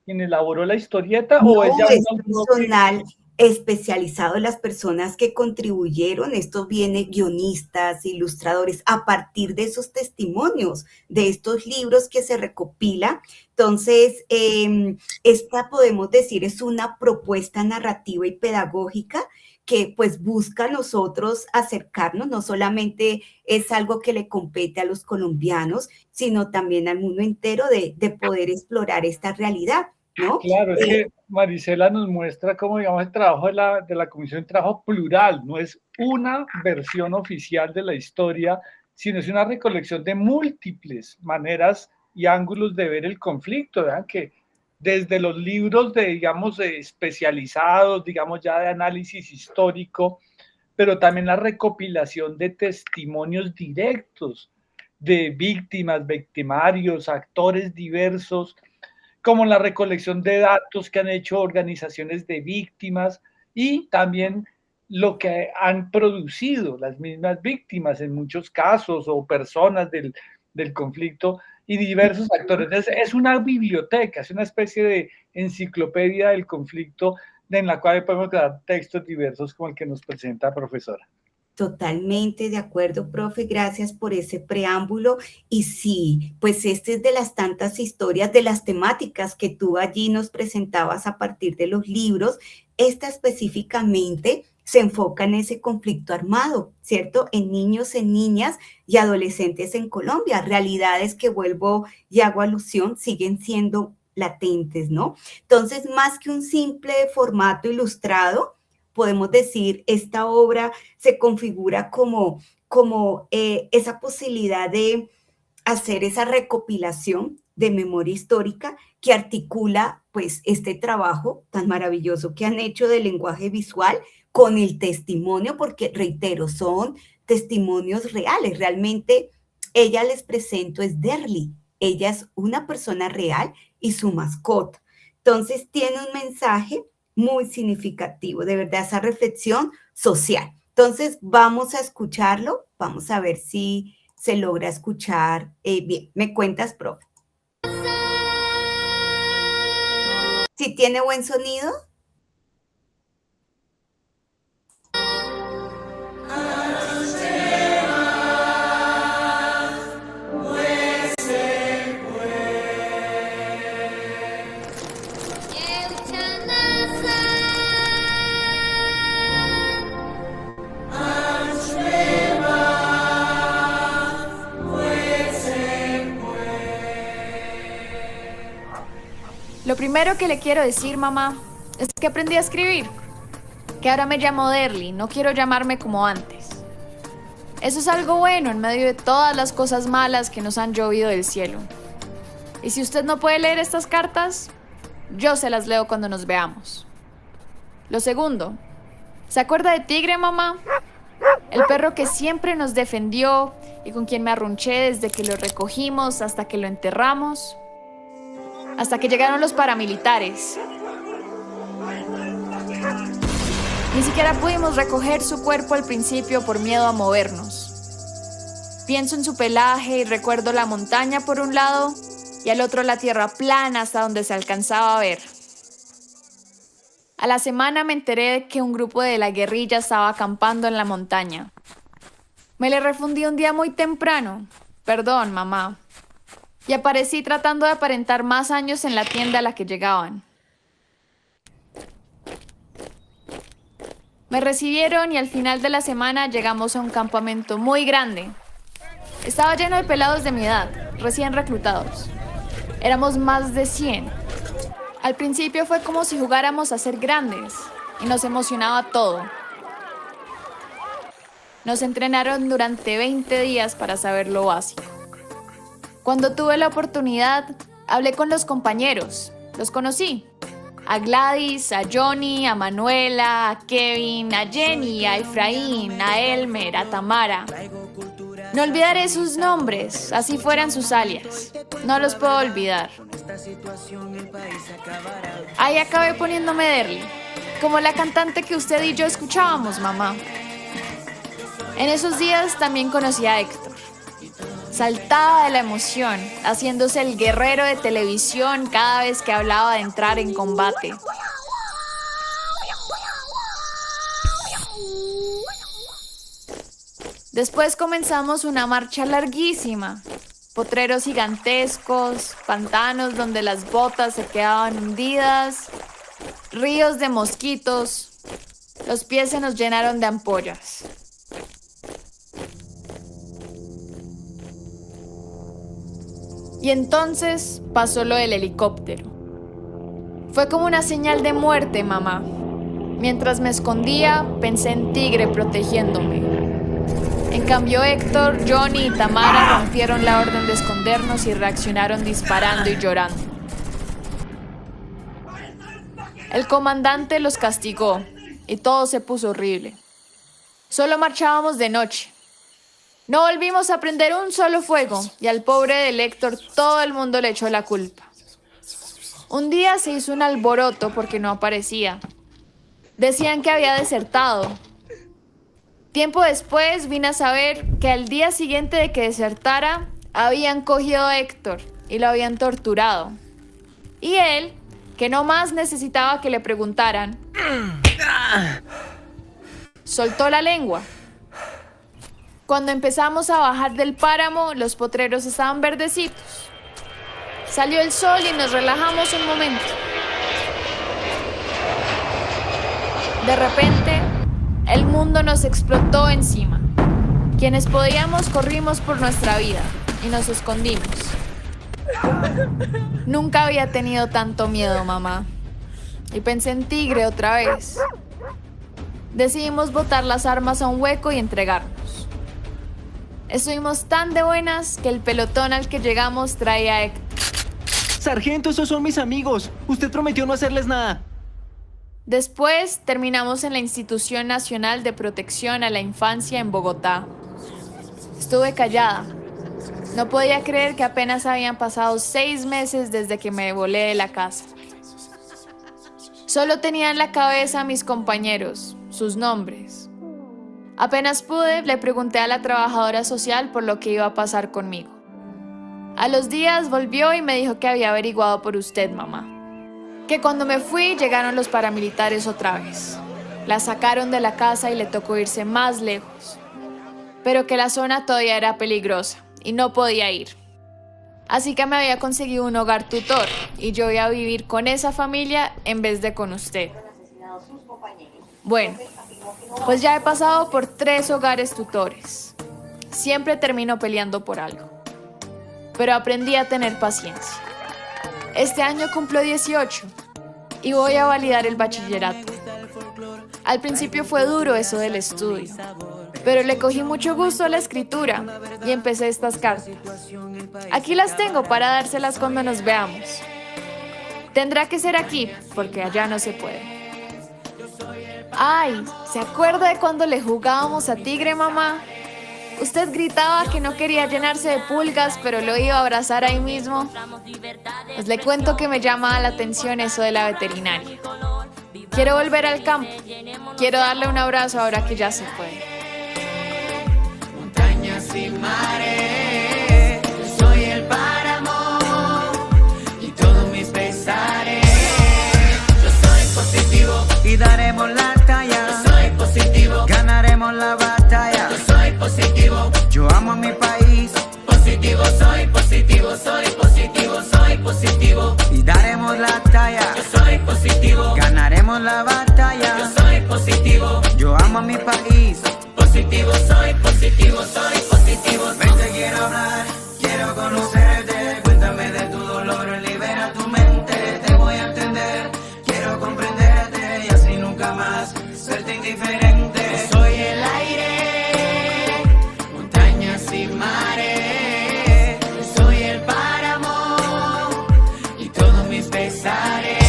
¿Quién elaboró la historieta o es No ya un es autor que... personal especializado en las personas que contribuyeron. Esto viene guionistas, ilustradores, a partir de esos testimonios, de estos libros que se recopila. Entonces, esta podemos decir es una propuesta narrativa y pedagógica que pues busca a nosotros acercarnos, no solamente es algo que le compete a los colombianos, sino también al mundo entero de poder explorar esta realidad, ¿no? Claro, es que Marisela nos muestra cómo, digamos, el trabajo de la Comisión es un trabajo plural, no es una versión oficial de la historia, sino es una recolección de múltiples maneras y ángulos de ver el conflicto. Vean que desde los libros de, digamos, especializados, digamos, ya de análisis histórico, pero también la recopilación de testimonios directos de víctimas, victimarios, actores diversos, como la recolección de datos que han hecho organizaciones de víctimas y también lo que han producido las mismas víctimas en muchos casos o personas del conflicto y diversos actores. Es una biblioteca, es una especie de enciclopedia del conflicto en la cual podemos crear textos diversos como el que nos presenta la profesora. Totalmente de acuerdo, profe, gracias por ese preámbulo. Y sí, pues este es de las tantas historias, de las temáticas que tú allí nos presentabas a partir de los libros. Esta específicamente se enfoca en ese conflicto armado, ¿cierto? En niños, en niñas y adolescentes en Colombia, realidades que vuelvo y hago alusión, siguen siendo latentes, ¿no? Entonces, más que un simple formato ilustrado, podemos decir, esta obra se configura como esa posibilidad de hacer esa recopilación de memoria histórica que articula pues este trabajo tan maravilloso que han hecho del lenguaje visual, con el testimonio, porque reitero, son testimonios reales. Realmente ella, les presento, es Derly. Ella es una persona real y su mascota. Entonces tiene un mensaje muy significativo, de verdad, esa reflexión social. Entonces vamos a escucharlo, vamos a ver si se logra escuchar bien. ¿Me cuentas, profe? ¿Sí tiene buen sonido? Lo primero que le quiero decir, mamá, es que aprendí a escribir, que ahora me llamo Derly, no quiero llamarme como antes. Eso es algo bueno en medio de todas las cosas malas que nos han llovido del cielo. Y si usted no puede leer estas cartas, yo se las leo cuando nos veamos. Lo segundo, ¿se acuerda de Tigre, mamá? El perro que siempre nos defendió y con quien me arrunché desde que lo recogimos hasta que lo enterramos. Hasta que llegaron los paramilitares. Ni siquiera pudimos recoger su cuerpo al principio por miedo a movernos. Pienso en su pelaje y recuerdo la montaña por un lado y al otro la tierra plana hasta donde se alcanzaba a ver. A la semana me enteré de que un grupo de la guerrilla estaba acampando en la montaña. Me le refundí un día muy temprano. Perdón, mamá. Y aparecí tratando de aparentar más años en la tienda a la que llegaban. Me recibieron y al final de la semana llegamos a un campamento muy grande. Estaba lleno de pelados de mi edad, recién reclutados. Éramos más de 100. Al principio fue como si jugáramos a ser grandes y nos emocionaba todo. Nos entrenaron durante 20 días para saber lo básico. Cuando tuve la oportunidad, hablé con los compañeros, los conocí. A Gladys, a Johnny, a Manuela, a Kevin, a Jenny, a Efraín, a Elmer, a Tamara. No olvidaré sus nombres, así fueran sus alias. No los puedo olvidar. Ahí acabé poniéndome Derly, como la cantante que usted y yo escuchábamos, mamá. En esos días también conocí a Héctor. Saltaba de la emoción, haciéndose el guerrero de televisión cada vez que hablaba de entrar en combate. Después comenzamos una marcha larguísima. Potreros gigantescos, pantanos donde las botas se quedaban hundidas, ríos de mosquitos. Los pies se nos llenaron de ampollas. Y entonces pasó lo del helicóptero. Fue como una señal de muerte, mamá. Mientras me escondía, pensé en Tigre protegiéndome. En cambio, Héctor, Johnny y Tamara rompieron la orden de escondernos y reaccionaron disparando y llorando. El comandante los castigó y todo se puso horrible. Solo marchábamos de noche. No volvimos a prender un solo fuego y al pobre del Héctor todo el mundo le echó la culpa. Un día se hizo un alboroto porque no aparecía. Decían que había desertado. Tiempo después vine a saber que al día siguiente de que desertara, habían cogido a Héctor y lo habían torturado. Y él, que no más necesitaba que le preguntaran, soltó la lengua. Cuando empezamos a bajar del páramo, los potreros estaban verdecitos. Salió el sol y nos relajamos un momento. De repente, el mundo nos explotó encima. Quienes podíamos corrimos por nuestra vida y nos escondimos. Nunca había tenido tanto miedo, mamá. Y pensé en Tigre otra vez. Decidimos botar las armas a un hueco y entregarnos. Estuvimos tan de buenas que el pelotón al que llegamos traía a Héctor. Sargento, esos son mis amigos. Usted prometió no hacerles nada. Después terminamos en la Institución Nacional de Protección a la Infancia en Bogotá. Estuve callada. No podía creer que apenas habían pasado 6 meses desde que me volé de la casa. Solo tenía en la cabeza a mis compañeros, sus nombres. Apenas pude, le pregunté a la trabajadora social por lo que iba a pasar conmigo. A los días volvió y me dijo que había averiguado por usted, mamá. Que cuando me fui llegaron los paramilitares otra vez. La sacaron de la casa y le tocó irse más lejos. Pero que la zona todavía era peligrosa y no podía ir. Así que me había conseguido un hogar tutor y yo iba a vivir con esa familia en vez de con usted. Bueno, pues ya he pasado por 3 hogares tutores. Siempre termino peleando por algo. Pero aprendí a tener paciencia. Este año cumplo 18 y voy a validar el bachillerato. Al principio fue duro eso del estudio, pero le cogí mucho gusto a la escritura y empecé estas cartas. Aquí las tengo para dárselas cuando nos veamos. Tendrá que ser aquí, porque allá no se puede. Ay, ¿se acuerda de cuando le jugábamos a tigre, mamá? Usted gritaba que no quería llenarse de pulgas, pero lo iba a abrazar ahí mismo. Pues le cuento que me llama la atención eso de la veterinaria. Quiero volver al campo. Quiero darle un abrazo ahora que ya se puede. Montañas y mares, yo soy el páramo y todos mis pesares. Yo soy positivo y daremos la talla. Yo soy positivo, ganaremos la batalla. Yo soy positivo, yo amo a mi país. Positivo, soy positivo, soy positivo, soy positivo y daremos la talla. Yo soy positivo, ganaremos la batalla. Yo soy positivo, yo amo a mi país. Positivo, soy positivo, soy positivo. Ven, te quiero hablar, quiero conocerte. Cuéntame de tu dolor, libera tu mente. Te voy a entender, quiero comprenderte y así nunca más serte indiferente. Soy el aire, montañas y mares. Soy el páramo y todos mis pesares.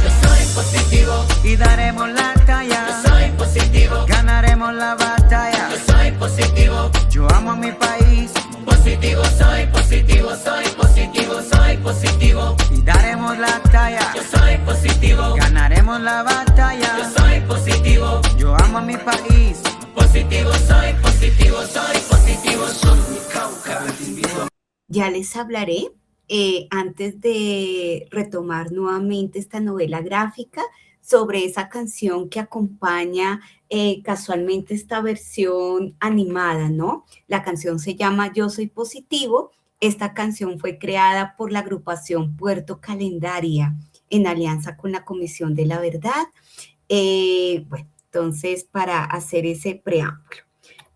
Yo soy positivo y daremos la talla. Yo soy positivo, ganaremos la batalla. Yo soy positivo, yo amo a mi país. Positivo, soy positivo, soy positivo, soy positivo y daremos la talla. Yo soy positivo, ganaremos la batalla. Yo soy positivo, yo amo a mi país. Positivo, soy positivo, soy positivo, soy mi Cauca. Ya les hablaré, antes de retomar nuevamente esta novela gráfica, sobre esa canción que acompaña casualmente esta versión animada, ¿no? La canción se llama Yo Soy Positivo. Esta canción fue creada por la agrupación Puerto Calendaria en alianza con la Comisión de la Verdad. Bueno, entonces, para hacer ese preámbulo,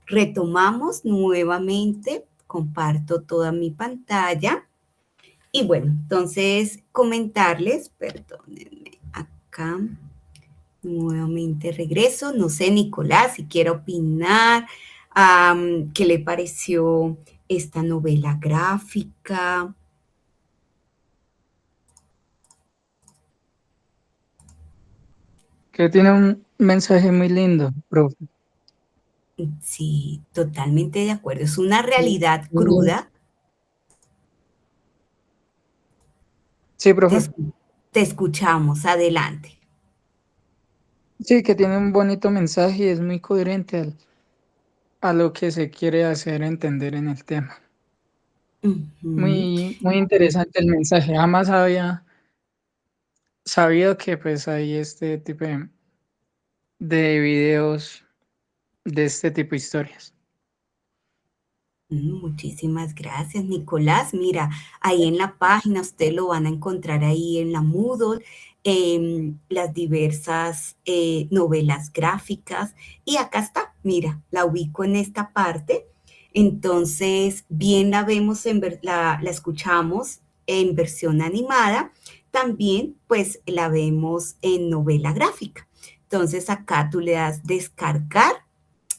retomamos nuevamente, comparto toda mi pantalla. Y bueno, entonces comentarles, perdónenme, acá nuevamente regreso. No sé, Nicolás, si quiere opinar, ¿qué le pareció esta novela gráfica? Que tiene un mensaje muy lindo, profe. Sí, totalmente de acuerdo. Es una realidad cruda. Sí, profe. Te escuchamos, adelante. Sí, que tiene un bonito mensaje y es muy coherente a lo que se quiere hacer entender en el tema. Muy interesante el mensaje. Jamás había sabido que pues hay este tipo de videos de este tipo de historias. Muchísimas gracias, Nicolás. Mira, ahí en la página usted lo van a encontrar ahí en la Moodle, las diversas novelas gráficas. Y acá está, mira, la ubico en esta parte. Entonces, bien la vemos, la escuchamos en versión animada. También, pues, la vemos en novela gráfica. Entonces, acá tú le das descargar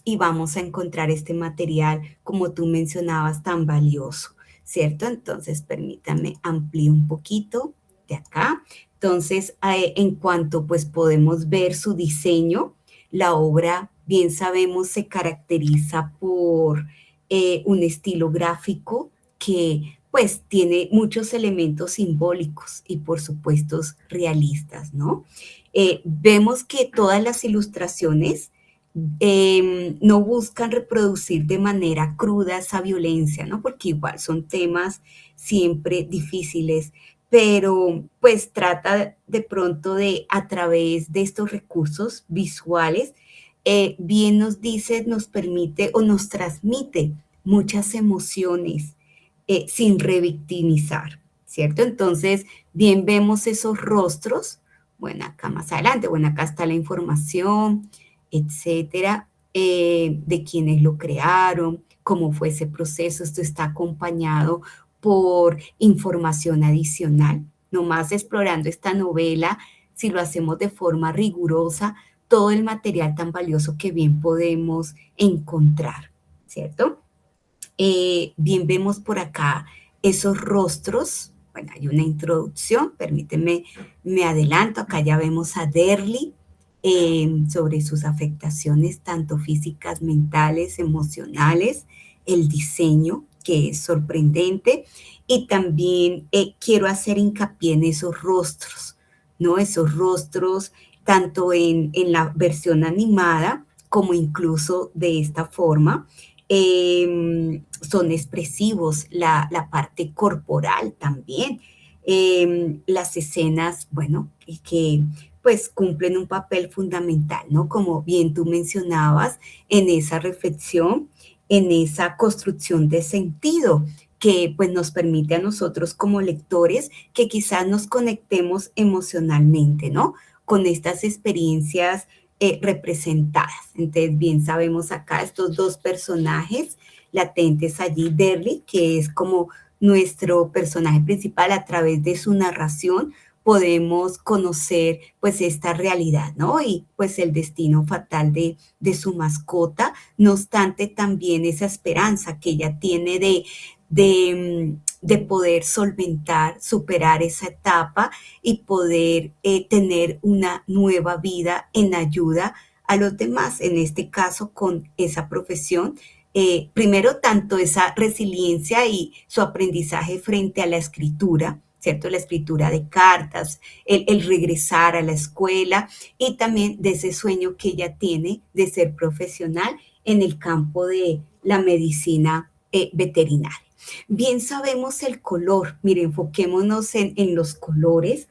y vamos a encontrar este material, como tú mencionabas, tan valioso, ¿cierto? Entonces, permítanme ampliar un poquito de acá. Entonces, en cuanto pues podemos ver su diseño, la obra, bien sabemos, se caracteriza por un estilo gráfico que pues tiene muchos elementos simbólicos y por supuesto realistas, ¿no? Vemos que todas las ilustraciones no buscan reproducir de manera cruda esa violencia, ¿no? Porque igual son temas siempre difíciles, pero pues trata de pronto de a través de estos recursos visuales, bien nos dice, nos permite o nos transmite muchas emociones sin revictimizar, ¿cierto? Entonces, bien vemos esos rostros, bueno, acá más adelante, bueno, acá está la información, etcétera, de quienes lo crearon, cómo fue ese proceso. Esto está acompañado por información adicional. Nomás explorando esta novela, si lo hacemos de forma rigurosa, todo el material tan valioso que bien podemos encontrar, ¿cierto? Bien vemos por acá esos rostros. Bueno, hay una introducción, permíteme, me adelanto, acá ya vemos a Derly, sobre sus afectaciones tanto físicas, mentales, emocionales, el diseño, que es sorprendente, y también quiero hacer hincapié en esos rostros, ¿no? Esos rostros, tanto en la versión animada como incluso de esta forma, son expresivos, la parte corporal también, las escenas, bueno, que pues cumplen un papel fundamental, ¿no? Como bien tú mencionabas, en esa reflexión, en esa construcción de sentido que pues nos permite a nosotros como lectores que quizás nos conectemos emocionalmente, ¿no? Con estas experiencias representadas. Entonces, bien sabemos acá estos dos personajes latentes allí, Derry, que es como nuestro personaje principal. A través de su narración podemos conocer pues esta realidad, ¿no? Y pues el destino fatal de su mascota, no obstante también esa esperanza que ella tiene de poder solventar, superar esa etapa y poder tener una nueva vida en ayuda a los demás, en este caso con esa profesión. Primero, tanto esa resiliencia y su aprendizaje frente a la escritura, ¿cierto? La escritura de cartas, el regresar a la escuela y también de ese sueño que ella tiene de ser profesional en el campo de la medicina veterinaria. Bien sabemos el color, mire, enfoquémonos en los colores.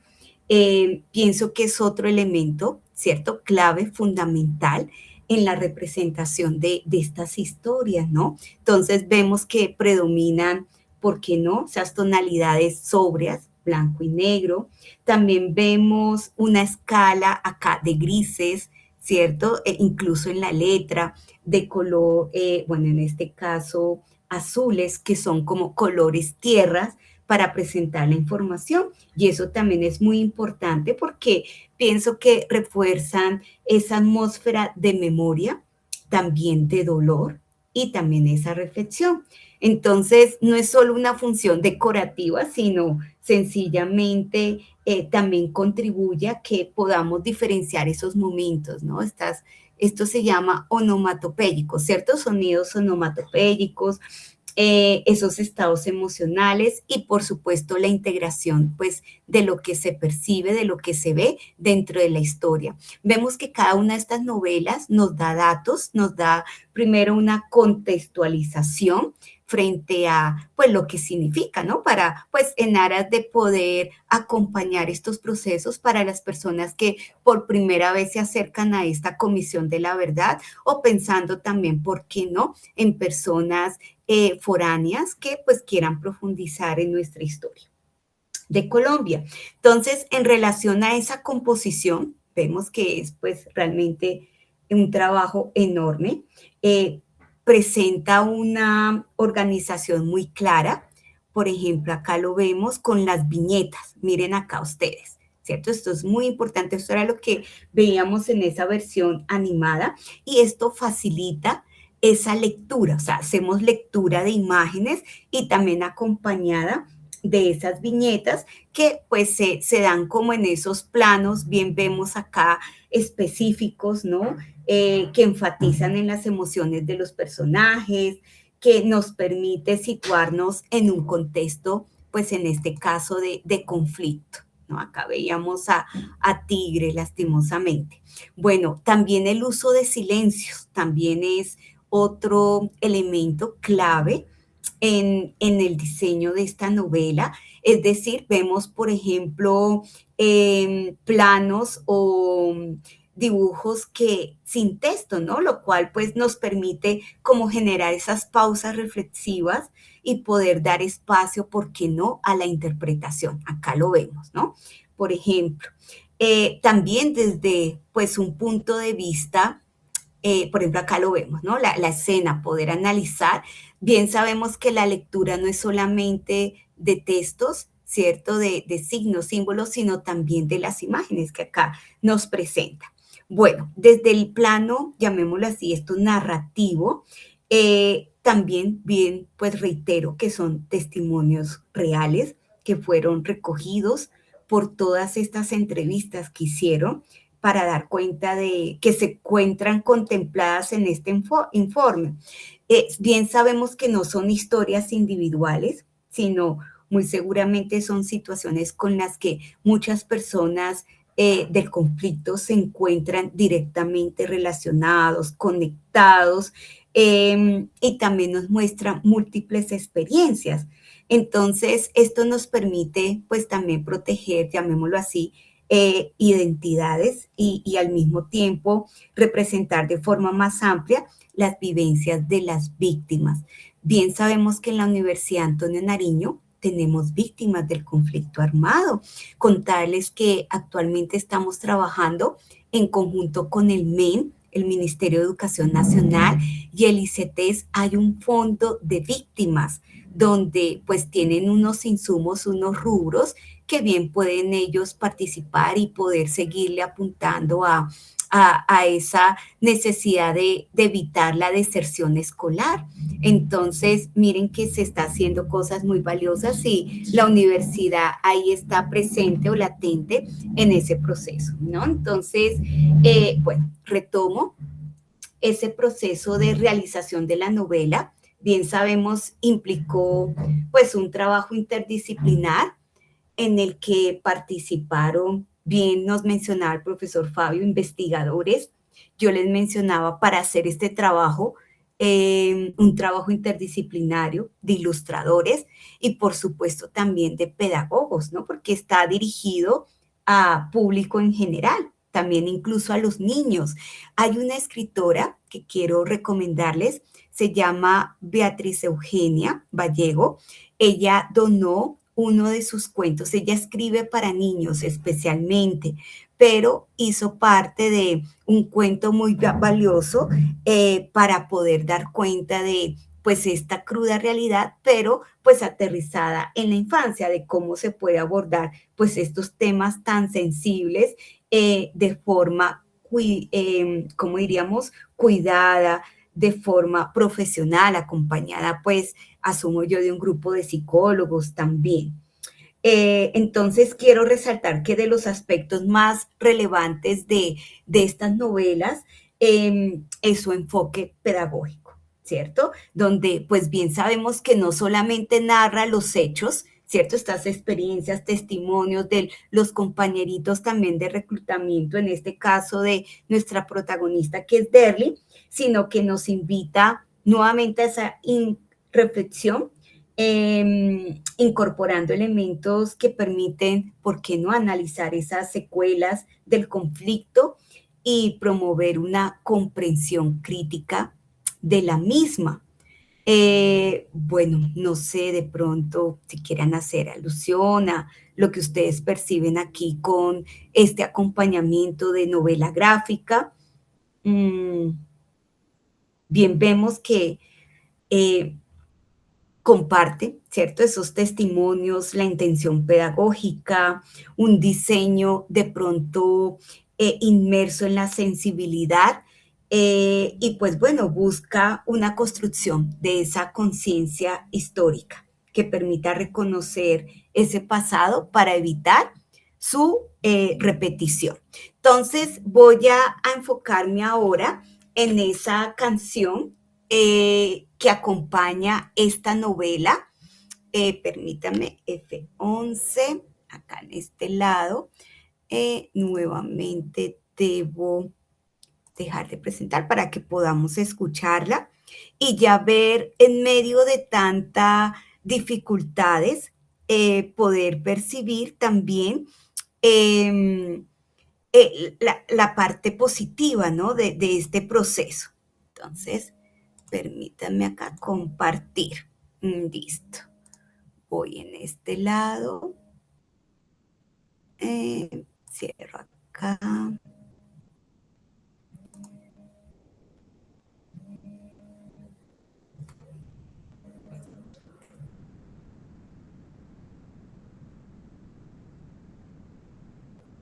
Pienso que es otro elemento, ¿cierto? Clave, fundamental en la representación de estas historias, ¿no? Entonces vemos que predominan, ¿por qué no? Esas tonalidades sobrias, blanco y negro. También vemos una escala acá de grises, ¿cierto? Incluso en la letra de color, bueno, en este caso azules, que son como colores tierras para presentar la información. Y eso también es muy importante porque pienso que refuerzan esa atmósfera de memoria, también de dolor y también esa reflexión. Entonces, no es solo una función decorativa, sino sencillamente también contribuye a que podamos diferenciar esos momentos, ¿no? Esto se llama onomatopéyicos, ¿cierto? Sonidos onomatopéyicos, esos estados emocionales y por supuesto la integración pues de lo que se percibe, de lo que se ve dentro de la historia. Vemos que cada una de estas novelas nos da datos, nos da primero una contextualización frente a pues lo que significa, ¿no? Para pues en aras de poder acompañar estos procesos para las personas que por primera vez se acercan a esta comisión de la verdad o pensando también, ¿por qué no?, en personas foráneas que pues quieran profundizar en nuestra historia de Colombia. Entonces, en relación a esa composición, vemos que es pues realmente un trabajo enorme. Presenta una organización muy clara. Por ejemplo, acá lo vemos con las viñetas. Miren acá ustedes, ¿cierto? Esto es muy importante. Esto era lo que veíamos en esa versión animada y esto facilita esa lectura. O sea, hacemos lectura de imágenes y también acompañada de esas viñetas que pues se dan como en esos planos, bien vemos acá específicos, ¿no? Que enfatizan en las emociones de los personajes, que nos permite situarnos en un contexto, pues en este caso de conflicto, ¿no? Acá veíamos a Tigre, lastimosamente. Bueno, también el uso de silencios también es otro elemento clave en el diseño de esta novela. Es decir, vemos, por ejemplo, planos o dibujos que sin texto, ¿no? Lo cual pues nos permite como generar esas pausas reflexivas y poder dar espacio, ¿por qué no?, a la interpretación. Acá lo vemos, ¿no? Por ejemplo, también desde pues un punto de vista, por ejemplo, acá lo vemos, ¿no? La escena, poder analizar. Bien sabemos que la lectura no es solamente de textos, ¿cierto? De signos, símbolos, sino también de las imágenes que acá nos presenta. Bueno, desde el plano, llamémoslo así, esto narrativo, también bien, pues reitero que son testimonios reales que fueron recogidos por todas estas entrevistas que hicieron para dar cuenta de que se encuentran contempladas en este informe. Bien sabemos que no son historias individuales, sino muy seguramente son situaciones con las que muchas personas del conflicto se encuentran directamente relacionados, conectados, y también nos muestra múltiples experiencias. Entonces, esto nos permite, pues, también proteger, llamémoslo así, identidades y al mismo tiempo representar de forma más amplia las vivencias de las víctimas. Bien sabemos que en la Universidad Antonio Nariño tenemos víctimas del conflicto armado. Contarles que actualmente estamos trabajando en conjunto con el MEN, el Ministerio de Educación Nacional, y el ICETES. Hay un fondo de víctimas donde pues tienen unos insumos, unos rubros que bien pueden ellos participar y poder seguirle apuntando a esa necesidad de evitar la deserción escolar. Entonces, miren que se está haciendo cosas muy valiosas y la universidad ahí está presente o latente en ese proceso, ¿no? Entonces, bueno, retomo ese proceso de realización de la novela. Bien sabemos, implicó pues un trabajo interdisciplinar en el que participaron, bien nos mencionaba el profesor Fabio, investigadores. Yo les mencionaba para hacer este trabajo, un trabajo interdisciplinario de ilustradores y por supuesto también de pedagogos, ¿no? Porque está dirigido a público en general, también incluso a los niños. Hay una escritora que quiero recomendarles, se llama Beatriz Eugenia Gallego. Ella donó uno de sus cuentos. Ella escribe para niños especialmente, pero hizo parte de un cuento muy valioso para poder dar cuenta de pues esta cruda realidad, pero pues aterrizada en la infancia, de cómo se puede abordar pues estos temas tan sensibles de forma, ¿cómo diríamos?, cuidada, de forma profesional, acompañada pues, asumo yo, de un grupo de psicólogos también. Entonces quiero resaltar que de los aspectos más relevantes de estas novelas es su enfoque pedagógico, ¿cierto? Donde pues bien sabemos que no solamente narra los hechos, ¿cierto? Estas experiencias, testimonios de los compañeritos también de reclutamiento, en este caso de nuestra protagonista que es Derly, sino que nos invita nuevamente a esa reflexión, incorporando elementos que permiten, ¿por qué no?, analizar esas secuelas del conflicto y promover una comprensión crítica de la misma. Bueno, no sé de pronto si quieran hacer alusión a lo que ustedes perciben aquí con este acompañamiento de novela gráfica. Bien, vemos que comparte, ¿cierto?, esos testimonios, la intención pedagógica, un diseño de pronto inmerso en la sensibilidad y pues bueno, busca una construcción de esa conciencia histórica que permita reconocer ese pasado para evitar su repetición. Entonces voy a enfocarme ahora en esa canción que acompaña esta novela. Permítame, F11, acá en este lado. Nuevamente debo dejar de presentar para que podamos escucharla y ya ver en medio de tantas dificultades, poder percibir también la parte positiva, ¿no? de este proceso. Entonces, permítanme acá compartir. Listo. Voy en este lado. Cierro acá.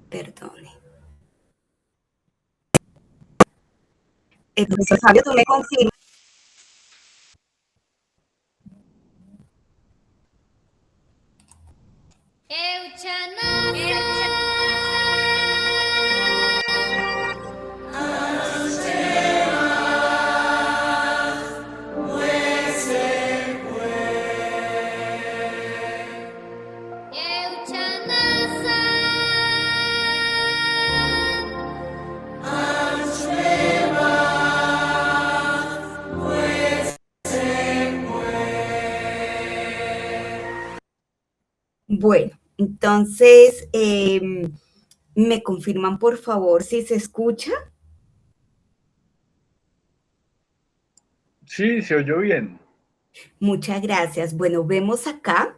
Perdone. Profesor Fabio, ¿tú me confirmas? Bueno, entonces, ¿me confirman por favor si se escucha? Sí, se oyó bien. Muchas gracias. Bueno, vemos acá,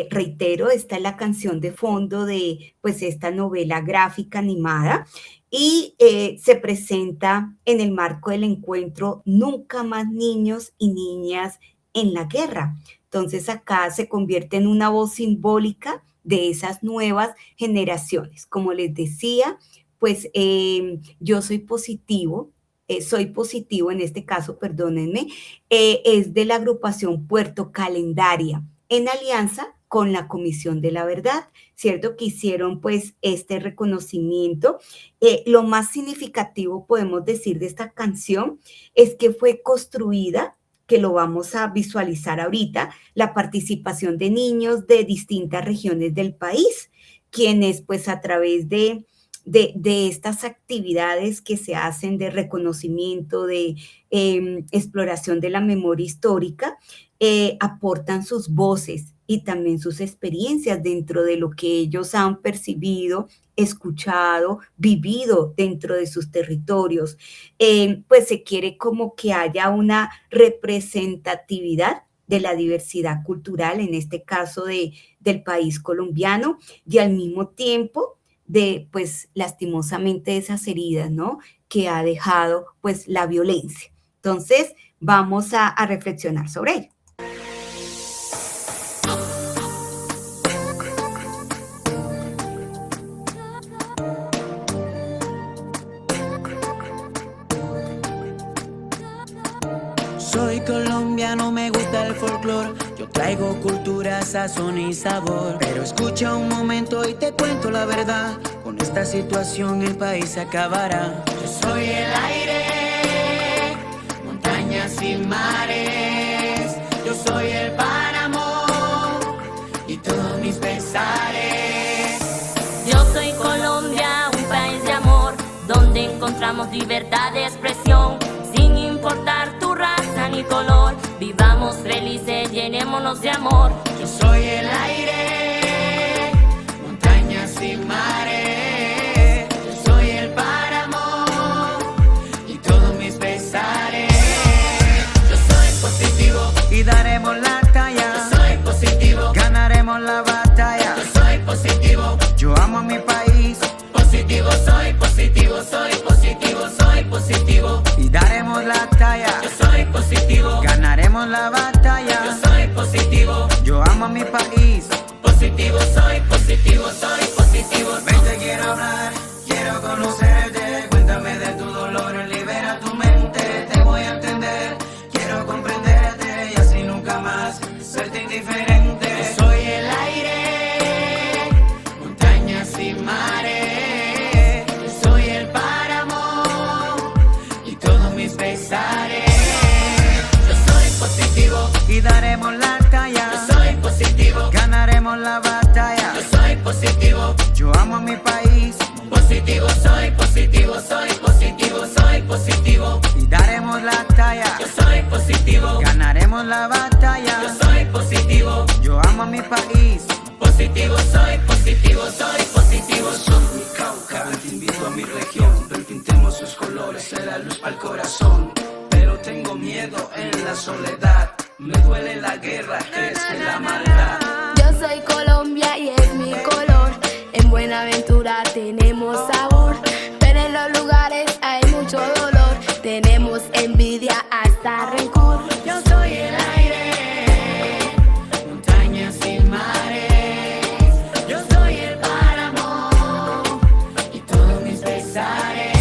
reitero, esta es la canción de fondo de pues esta novela gráfica animada y se presenta en el marco del encuentro Nunca más niños y niñas en la guerra. Entonces acá se convierte en una voz simbólica de esas nuevas generaciones. Como les decía, pues yo soy positivo en este caso, perdónenme, es de la agrupación Puerto Calendaria, en alianza con la Comisión de la Verdad, ¿cierto? Que hicieron pues este reconocimiento. Lo más significativo, podemos decir, de esta canción es que fue construida, que lo vamos a visualizar ahorita, la participación de niños de distintas regiones del país, quienes pues a través de estas actividades que se hacen de reconocimiento, de exploración de la memoria histórica, aportan sus voces y también sus experiencias dentro de lo que ellos han percibido, escuchado, vivido dentro de sus territorios. Pues se quiere como que haya una representatividad de la diversidad cultural, en este caso del país colombiano, y al mismo tiempo de, pues, lastimosamente esas heridas, ¿no? Que ha dejado, pues, la violencia. Entonces, vamos a reflexionar sobre ello. Soy colombiano, me gusta el folclore. Yo traigo cultura, sazón y sabor. Pero escucha un momento y te cuento la verdad. Con esta situación el país se acabará. Yo soy el aire, montañas y mares. Yo soy el páramo y todos mis pesares. Yo soy Colombia, un país de amor, donde encontramos libertad de expresión, sin importar tu raza ni color. Vivamos felices, llenémonos de amor. Yo soy el aire, montañas y mares. Yo soy el páramo y todos mis pesares. Yo soy positivo y daremos la talla. Yo soy positivo, ganaremos la batalla. Yo soy positivo, yo amo a mi país. Positivo, soy positivo, soy positivo, soy positivo. Y daremos la talla. Yo soy positivo, ganaremos la batalla. Yo soy positivo, yo amo a mi país. Positivo, soy positivo, soy positivo. Ven, te quiero hablar, quiero conocerte. Cuéntame de tu dolor, libera tu mente. Te voy a entender, quiero comprenderte y así nunca más serte indiferente. daremos la talla. Yo soy positivo, ganaremos la batalla. Yo soy positivo, yo amo a mi país. Positivo, soy positivo, soy positivo, soy positivo. Y daremos la talla. Yo soy positivo, ganaremos la batalla. Yo soy positivo, yo amo a mi país. Positivo, soy positivo, soy positivo. Soy mi Cauca, ven te invito a mi región. Ven pintemos sus colores, será luz para el corazón. Pero tengo miedo en la soledad. Me duele la guerra, crece la maldad. Yo soy Colombia y es mi color. En Buenaventura tenemos sabor, pero en los lugares hay mucho dolor. Tenemos envidia hasta rencor. Yo soy el aire, montañas y mares. Yo soy el páramo y todos mis pesares.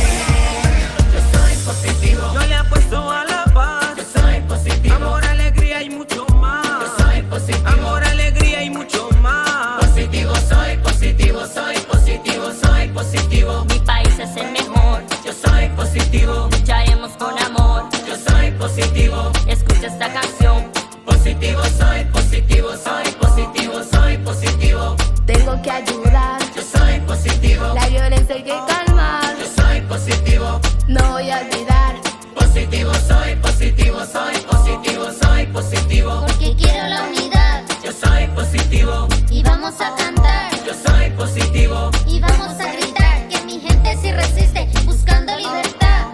Yo soy positivo, yo le apuesto a la paz. Yo soy positivo, amor, alegría y mucho más. Yo soy positivo, amor, alegría y mucho más. Positivo, soy positivo, soy positivo, soy positivo. Mi país es el mejor. Yo soy positivo, Lucharemos con amor. yo soy positivo. Escucha esta canción. Positivo, soy positivo, soy positivo, soy positivo. Tengo que ayudar, Yo soy positivo, la violencia hay que calmar. yo soy positivo. No voy a olvidar, Positivo, soy positivo, soy positivo, soy positivo. Porque quiero la unidad Yo soy positivo, y vamos a cantar yo soy positivo. y vamos a gritar que mi gente sí resiste buscando libertad.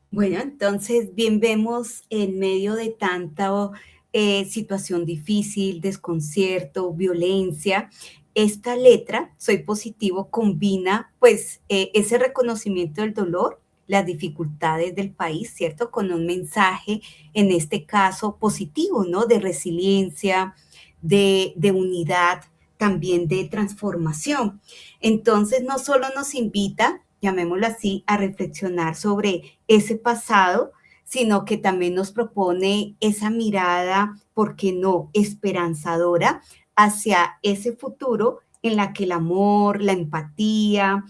Bueno, entonces bien vemos en medio de tanta situación difícil, desconcierto, violencia, esta letra, Soy Positivo, combina pues ese reconocimiento del dolor, las dificultades del país, ¿cierto? Con un mensaje, en este caso, positivo, ¿no? De resiliencia, de unidad, también de transformación. Entonces, no solo nos invita, llamémoslo así, a reflexionar sobre ese pasado, sino que también nos propone esa mirada, ¿por qué no?, esperanzadora hacia ese futuro en la que el amor, la empatía,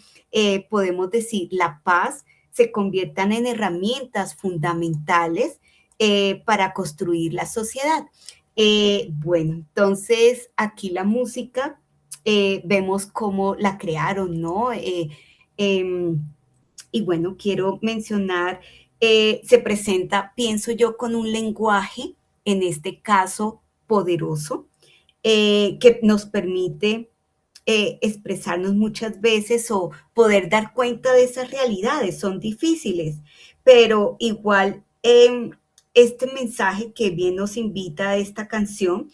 podemos decir, la paz, se conviertan en herramientas fundamentales para construir la sociedad. Bueno, entonces aquí la música, vemos cómo la crearon, ¿no? Y bueno, quiero mencionar, se presenta, pienso yo, con un lenguaje, en este caso, poderoso, que nos permite expresarnos muchas veces o poder dar cuenta de esas realidades. Son difíciles, pero igual este mensaje que bien nos invita a esta canción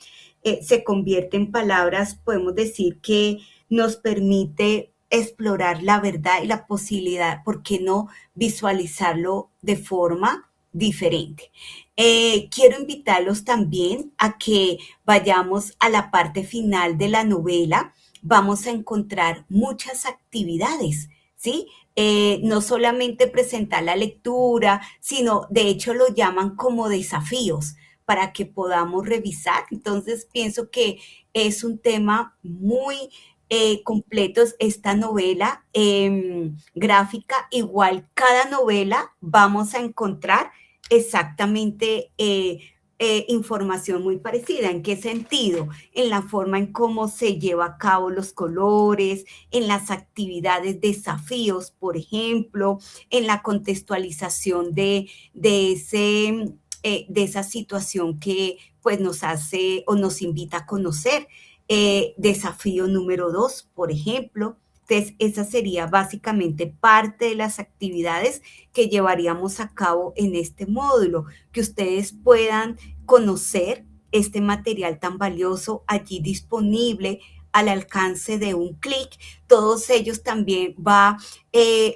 se convierte en palabras, podemos decir, que nos permite explorar la verdad y la posibilidad, ¿por qué no visualizarlo de forma diferente? Quiero invitarlos también a que vayamos a la parte final de la novela. Vamos a encontrar muchas actividades, ¿sí? No solamente presentar la lectura, sino de hecho lo llaman como desafíos para que podamos revisar. Entonces pienso que es un tema muy completo esta novela gráfica. Igual cada novela vamos a encontrar exactamente información muy parecida. ¿En qué sentido? En la forma en cómo se lleva a cabo los colores, en las actividades, desafíos, por ejemplo, en la contextualización de esa situación que pues nos hace o nos invita a conocer. Desafío número 2, por ejemplo. Entonces, esa sería básicamente parte de las actividades que llevaríamos a cabo en este módulo, que ustedes puedan conocer este material tan valioso allí disponible al alcance de un clic. Todos ellos también va,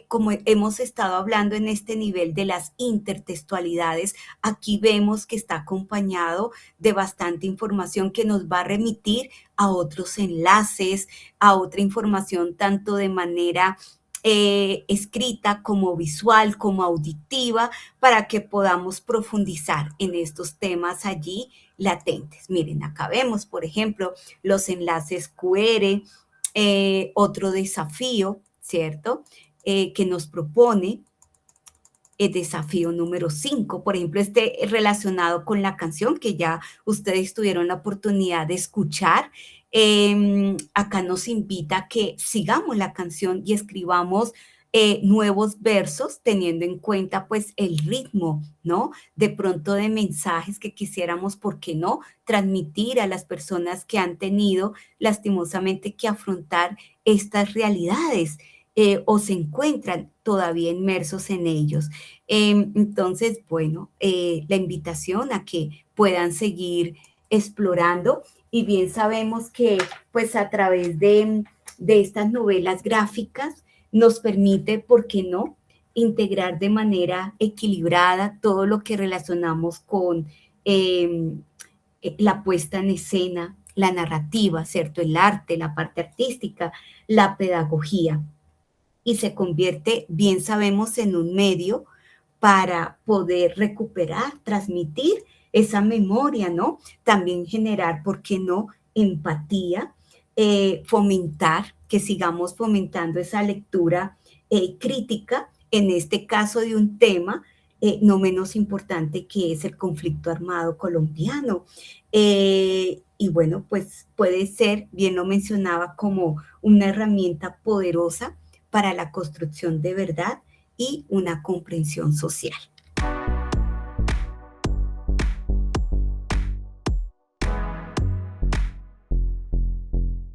como hemos estado hablando en este nivel de las intertextualidades, aquí vemos que está acompañado de bastante información que nos va a remitir a otros enlaces, a otra información tanto de manera escrita como visual, como auditiva, para que podamos profundizar en estos temas allí latentes. Miren, acá vemos, por ejemplo, los enlaces QR, otro desafío, ¿cierto? Que nos propone el desafío número 5, por ejemplo, relacionado con la canción que ya ustedes tuvieron la oportunidad de escuchar. Acá nos invita a que sigamos la canción y escribamos nuevos versos teniendo en cuenta pues el ritmo, ¿no? De pronto de mensajes que quisiéramos, ¿por qué no?, transmitir a las personas que han tenido lastimosamente que afrontar estas realidades o se encuentran todavía inmersos en ellos. Entonces, bueno, la invitación a que puedan seguir explorando y bien sabemos que pues a través de estas novelas gráficas nos permite, ¿por qué no?, integrar de manera equilibrada todo lo que relacionamos con la puesta en escena, la narrativa, ¿cierto?, el arte, la parte artística, la pedagogía. Y se convierte, bien sabemos, en un medio para poder recuperar, transmitir esa memoria, ¿no? También generar, ¿por qué no?, empatía, fomentar, que sigamos fomentando esa lectura crítica, en este caso de un tema no menos importante que es el conflicto armado colombiano. Y bueno, pues puede ser, bien lo mencionaba, como una herramienta poderosa para la construcción de verdad y una comprensión social.